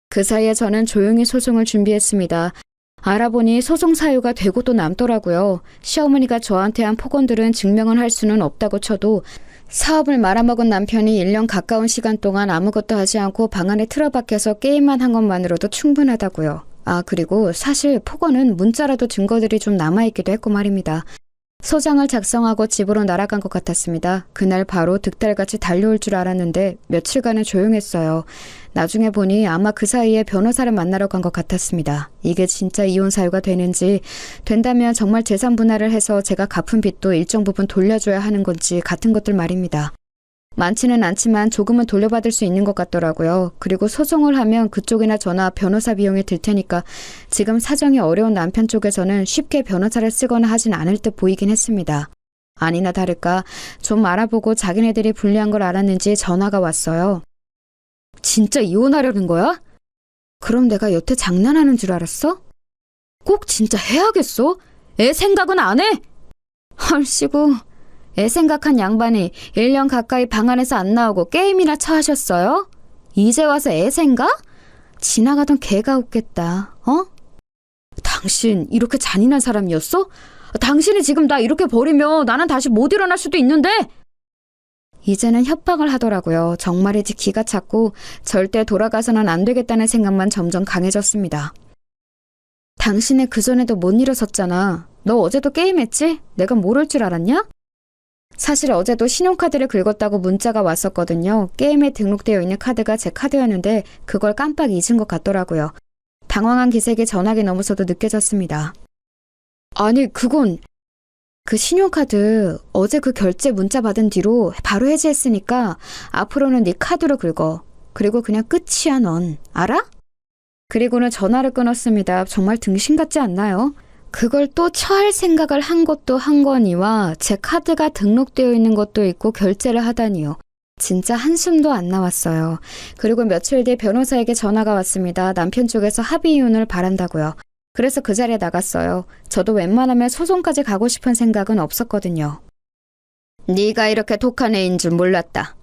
B: 그 사이에 저는 조용히 소송을 준비했습니다. 알아보니 소송 사유가 되고 또 남더라고요. 시어머니가 저한테 한 폭언들은 증명을 할 수는 없다고 쳐도 사업을 말아먹은 남편이 1년 가까운 시간 동안 아무것도 하지 않고 방 안에 틀어박혀서 게임만 한 것만으로도 충분하다고요. 아, 그리고 사실 폭언은 문자라도 증거들이 좀 남아있기도 했고 말입니다. 소장을 작성하고 집으로 날아간 것 같았습니다. 그날 바로 득달같이 달려올 줄 알았는데 며칠간은 조용했어요. 나중에 보니 아마 그 사이에 변호사를 만나러 간 것 같았습니다. 이게 진짜 이혼 사유가 되는지, 된다면 정말 재산 분할을 해서 제가 갚은 빚도 일정 부분 돌려줘야 하는 건지 같은 것들 말입니다. 많지는 않지만 조금은 돌려받을 수 있는 것 같더라고요. 그리고 소송을 하면 그쪽이나 저나 변호사 비용이 들 테니까 지금 사정이 어려운 남편 쪽에서는 쉽게 변호사를 쓰거나 하진 않을 듯 보이긴 했습니다. 아니나 다를까 좀 알아보고 자기네들이 불리한 걸 알았는지 전화가 왔어요. 진짜 이혼하려는 거야? 그럼 내가 여태 장난하는 줄 알았어? 꼭 진짜 해야겠어? 애 생각은 안 해? 헐씨구, 애 생각한 양반이 1년 가까이 방 안에서 안 나오고 게임이나 처하셨어요? 이제 와서 애 생각? 지나가던 개가 웃겠다, 어? 당신 이렇게 잔인한 사람이었어? 당신이 지금 나 이렇게 버리면 나는 다시 못 일어날 수도 있는데! 이제는 협박을 하더라고요. 정말이지 기가 찼고 절대 돌아가서는 안 되겠다는 생각만 점점 강해졌습니다. 당신은 그전에도 못 일어섰잖아. 너 어제도 게임했지? 내가 모를 줄 알았냐? 사실 어제도 신용카드를 긁었다고 문자가 왔었거든요. 게임에 등록되어 있는 카드가 제 카드였는데 그걸 깜빡 잊은 것 같더라고요. 당황한 기색이 전화기 너머서도 느껴졌습니다. 아니, 그건... 그 신용카드 어제 그 결제 문자 받은 뒤로 바로 해지했으니까 앞으로는 네 카드로 긁어. 그리고 그냥 끝이야 넌. 알아? 그리고는 전화를 끊었습니다. 정말 등신 같지 않나요? 그걸 또 처할 생각을 한 것도 한 거니와 제 카드가 등록되어 있는 것도 있고 결제를 하다니요. 진짜 한숨도 안 나왔어요. 그리고 며칠 뒤 변호사에게 전화가 왔습니다. 남편 쪽에서 합의 이혼을 바란다고요. 그래서 그 자리에 나갔어요. 저도 웬만하면 소송까지 가고 싶은 생각은 없었거든요. 네가 이렇게 독한 애인 줄 몰랐다.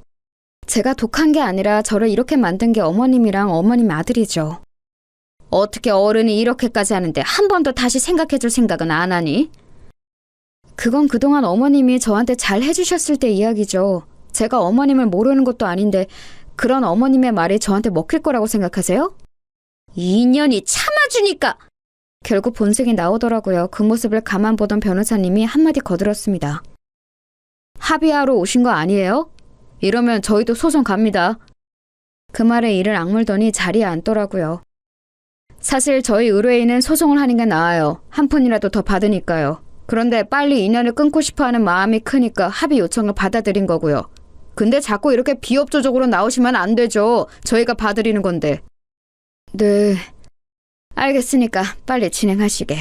B: 제가 독한 게 아니라 저를 이렇게 만든 게 어머님이랑 어머님 아들이죠. 어떻게 어른이 이렇게까지 하는데 한 번도 다시 생각해줄 생각은 안 하니? 그건 그동안 어머님이 저한테 잘 해주셨을 때 이야기죠. 제가 어머님을 모르는 것도 아닌데 그런 어머님의 말이 저한테 먹힐 거라고 생각하세요? 2년이 참아주니까! 결국 본색이 나오더라고요. 그 모습을 가만 보던 변호사님이 한마디 거들었습니다. 합의하러 오신 거 아니에요? 이러면 저희도 소송 갑니다. 그 말에 이를 악물더니 자리에 앉더라고요. 사실 저희 의뢰인은 소송을 하는 게 나아요. 한 푼이라도 더 받으니까요. 그런데 빨리 인연을 끊고 싶어하는 마음이 크니까 합의 요청을 받아들인 거고요. 근데 자꾸 이렇게 비협조적으로 나오시면 안 되죠. 저희가 봐드리는 건데. 네... 알겠으니까 빨리 진행하시게.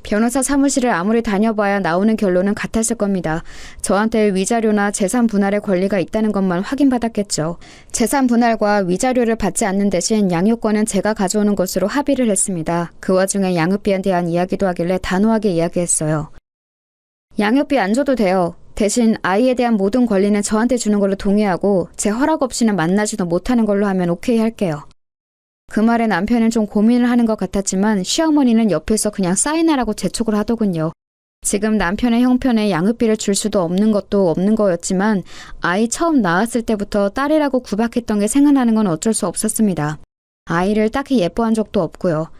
B: 변호사 사무실을 아무리 다녀봐야 나오는 결론은 같았을 겁니다. 저한테 위자료나 재산 분할의 권리가 있다는 것만 확인받았겠죠. 재산 분할과 위자료를 받지 않는 대신 양육권은 제가 가져오는 것으로 합의를 했습니다. 그 와중에 양육비에 대한 이야기도 하길래 단호하게 이야기했어요. 양육비 안 줘도 돼요. 대신 아이에 대한 모든 권리는 저한테 주는 걸로 동의하고 제 허락 없이는 만나지도 못하는 걸로 하면 오케이 할게요. 그 말에 남편은 좀 고민을 하는 것 같았지만 시어머니는 옆에서 그냥 사인하라고 재촉을 하더군요. 지금 남편의 형편에 양육비를 줄 수도 없는 것도 없는 거였지만 아이 처음 낳았을 때부터 딸이라고 구박했던 게 생각나는 건 어쩔 수 없었습니다. 아이를 딱히 예뻐한 적도 없고요.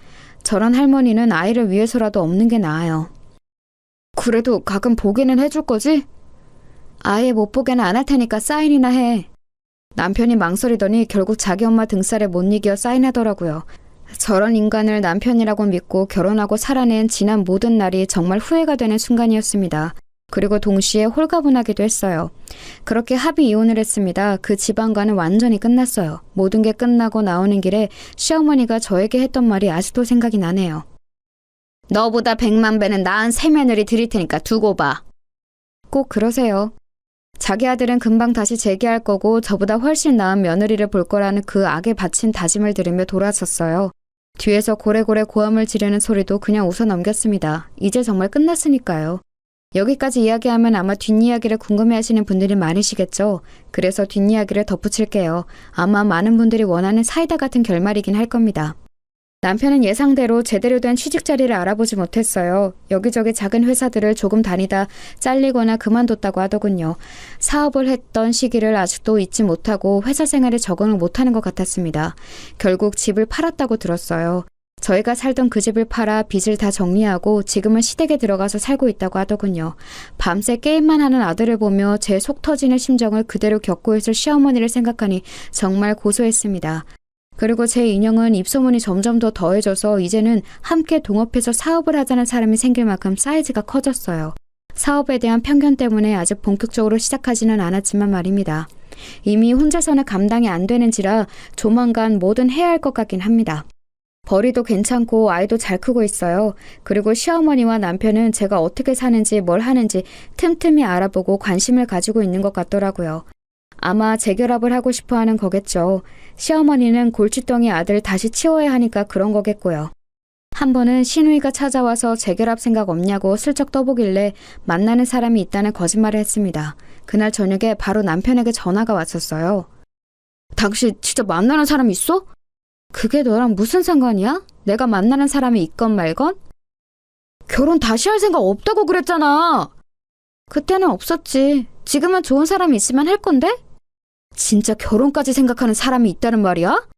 B: 저런 할머니는 아이를 위해서라도 없는 게 나아요. 그래도 가끔 보기는 해줄 거지? 아예 못 보게는 안 할 테니까 사인이나 해. 남편이 망설이더니 결국 자기 엄마 등살에 못 이겨 사인하더라고요. 저런 인간을 남편이라고 믿고 결혼하고 살아낸 지난 모든 날이 정말 후회가 되는 순간이었습니다. 그리고 동시에 홀가분하기도 했어요. 그렇게 합의 이혼을 했습니다. 그 집안과는 완전히 끝났어요. 모든 게 끝나고 나오는 길에 시어머니가 저에게 했던 말이 아직도 생각이 나네요. 너보다 100만 배는 나은 새 며느리 드릴 테니까 두고 봐. 꼭 그러세요. 자기 아들은 금방 다시 재기할 거고 저보다 훨씬 나은 며느리를 볼 거라는 그 악에 바친 다짐을 들으며 돌아섰어요. 뒤에서 고래고래 고함을 지르는 소리도 그냥 웃어 넘겼습니다. 이제 정말 끝났으니까요. 여기까지 이야기하면 아마 뒷이야기를 궁금해하시는 분들이 많으시겠죠. 그래서 뒷이야기를 덧붙일게요. 아마 많은 분들이 원하는 사이다 같은 결말이긴 할 겁니다. 남편은 예상대로 제대로 된 취직 자리를 알아보지 못했어요. 여기저기 작은 회사들을 조금 다니다 잘리거나 그만뒀다고 하더군요. 사업을 했던 시기를 아직도 잊지 못하고 회사 생활에 적응을 못하는 것 같았습니다. 결국 집을 팔았다고 들었어요. 저희가 살던 그 집을 팔아 빚을 다 정리하고 지금은 시댁에 들어가서 살고 있다고 하더군요. 밤새 게임만 하는 아들을 보며 제 속 터지는 심정을 그대로 겪고 있을 시어머니를 생각하니 정말 고소했습니다. 그리고 제 인형은 입소문이 점점 더 더해져서 이제는 함께 동업해서 사업을 하자는 사람이 생길 만큼 사이즈가 커졌어요. 사업에 대한 편견 때문에 아직 본격적으로 시작하지는 않았지만 말입니다. 이미 혼자서는 감당이 안 되는지라 조만간 뭐든 해야 할 것 같긴 합니다. 벌이도 괜찮고 아이도 잘 크고 있어요. 그리고 시어머니와 남편은 제가 어떻게 사는지 뭘 하는지 틈틈이 알아보고 관심을 가지고 있는 것 같더라고요. 아마 재결합을 하고 싶어 하는 거겠죠. 시어머니는 골칫덩이 아들 다시 치워야 하니까 그런 거겠고요. 한 번은 시누이가 찾아와서 재결합 생각 없냐고 슬쩍 떠보길래 만나는 사람이 있다는 거짓말을 했습니다. 그날 저녁에 바로 남편에게 전화가 왔었어요. 당신 진짜 만나는 사람 있어? 그게 너랑 무슨 상관이야? 내가 만나는 사람이 있건 말건? 결혼 다시 할 생각 없다고 그랬잖아. 그때는 없었지. 지금은 좋은 사람이 있으면 할 건데? 진짜 결혼까지 생각하는 사람이 있다는 말이야?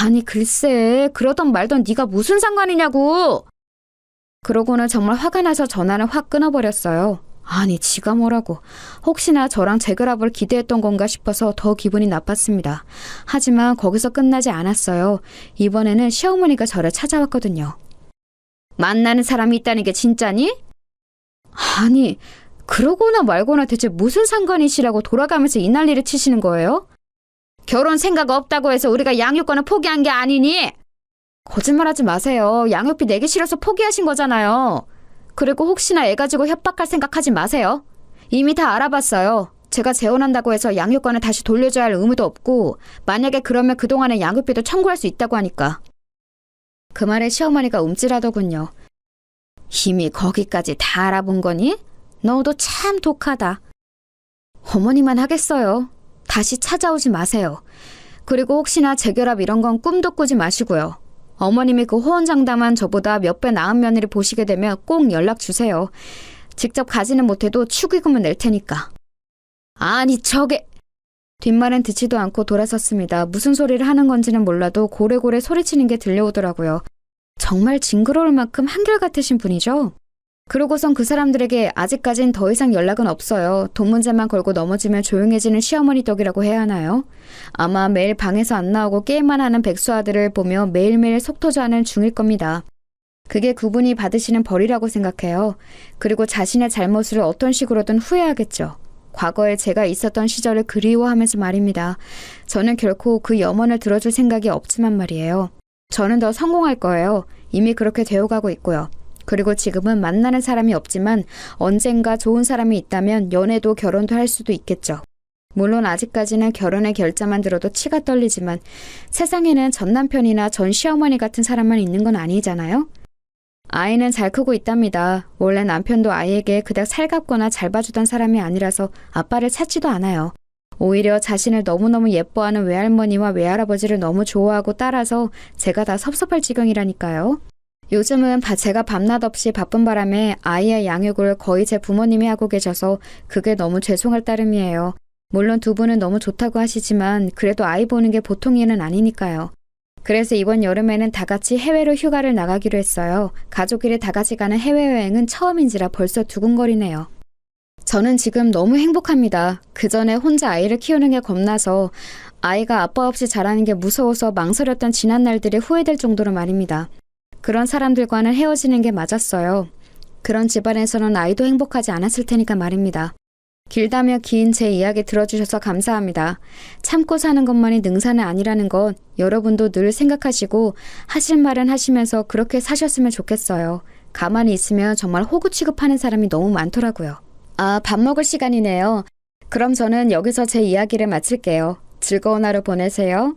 B: 아니 글쎄 그러던 말던 네가 무슨 상관이냐고. 그러고는 정말 화가 나서 전화를 확 끊어버렸어요. 아니 지가 뭐라고. 혹시나 저랑 재결합을 기대했던 건가 싶어서 더 기분이 나빴습니다. 하지만 거기서 끝나지 않았어요. 이번에는 시어머니가 저를 찾아왔거든요. 만나는 사람이 있다는 게 진짜니? 아니 그러거나 말거나 대체 무슨 상관이시라고 돌아가면서 이 난리를 치시는 거예요? 결혼 생각 없다고 해서 우리가 양육권을 포기한 게 아니니? 거짓말하지 마세요. 양육비 내기 싫어서 포기하신 거잖아요. 그리고 혹시나 애 가지고 협박할 생각하지 마세요. 이미 다 알아봤어요. 제가 재혼한다고 해서 양육권을 다시 돌려줘야 할 의무도 없고 만약에 그러면 그동안의 양육비도 청구할 수 있다고 하니까. 그 말에 시어머니가 움찔하더군요. 이미 거기까지 다 알아본 거니? 너도 참 독하다. 어머니만 하겠어요. 다시 찾아오지 마세요. 그리고 혹시나 재결합 이런 건 꿈도 꾸지 마시고요. 어머님이 그 호언장담한 저보다 몇 배 나은 며느리 보시게 되면 꼭 연락 주세요. 직접 가지는 못해도 축의금은 낼 테니까. 아니 저게... 뒷말은 듣지도 않고 돌아섰습니다. 무슨 소리를 하는 건지는 몰라도 고래고래 소리치는 게 들려오더라고요. 정말 징그러울 만큼 한결같으신 분이죠. 그러고선 그 사람들에게 아직까진 더 이상 연락은 없어요. 돈 문제만 걸고 넘어지면 조용해지는 시어머니 덕이라고 해야 하나요? 아마 매일 방에서 안 나오고 게임만 하는 백수 아들을 보며 매일매일 속 터져하는 중일 겁니다. 그게 그분이 받으시는 벌이라고 생각해요. 그리고 자신의 잘못을 어떤 식으로든 후회하겠죠. 과거에 제가 있었던 시절을 그리워하면서 말입니다. 저는 결코 그 염원을 들어줄 생각이 없지만 말이에요. 저는 더 성공할 거예요. 이미 그렇게 되어가고 있고요. 그리고 지금은 만나는 사람이 없지만 언젠가 좋은 사람이 있다면 연애도 결혼도 할 수도 있겠죠. 물론 아직까지는 결혼의 결자만 들어도 치가 떨리지만 세상에는 전 남편이나 전 시어머니 같은 사람만 있는 건 아니잖아요. 아이는 잘 크고 있답니다. 원래 남편도 아이에게 그닥 살갑거나 잘 봐주던 사람이 아니라서 아빠를 찾지도 않아요. 오히려 자신을 너무너무 예뻐하는 외할머니와 외할아버지를 너무 좋아하고 따라서 제가 다 섭섭할 지경이라니까요. 요즘은 제가 밤낮 없이 바쁜 바람에 아이의 양육을 거의 제 부모님이 하고 계셔서 그게 너무 죄송할 따름이에요. 물론 두 분은 너무 좋다고 하시지만 그래도 아이 보는 게 보통 일은 아니니까요. 그래서 이번 여름에는 다 같이 해외로 휴가를 나가기로 했어요. 가족끼리 다 같이 가는 해외여행은 처음인지라 벌써 두근거리네요. 저는 지금 너무 행복합니다. 그 전에 혼자 아이를 키우는 게 겁나서 아이가 아빠 없이 자라는 게 무서워서 망설였던 지난 날들이 후회될 정도로 말입니다. 그런 사람들과는 헤어지는 게 맞았어요. 그런 집안에서는 아이도 행복하지 않았을 테니까 말입니다. 길다며 긴 제 이야기 들어주셔서 감사합니다. 참고 사는 것만이 능사는 아니라는 것 여러분도 늘 생각하시고 하실 말은 하시면서 그렇게 사셨으면 좋겠어요. 가만히 있으면 정말 호구 취급하는 사람이 너무 많더라고요. 아, 밥 먹을 시간이네요. 그럼 저는 여기서 제 이야기를 마칠게요. 즐거운 하루 보내세요.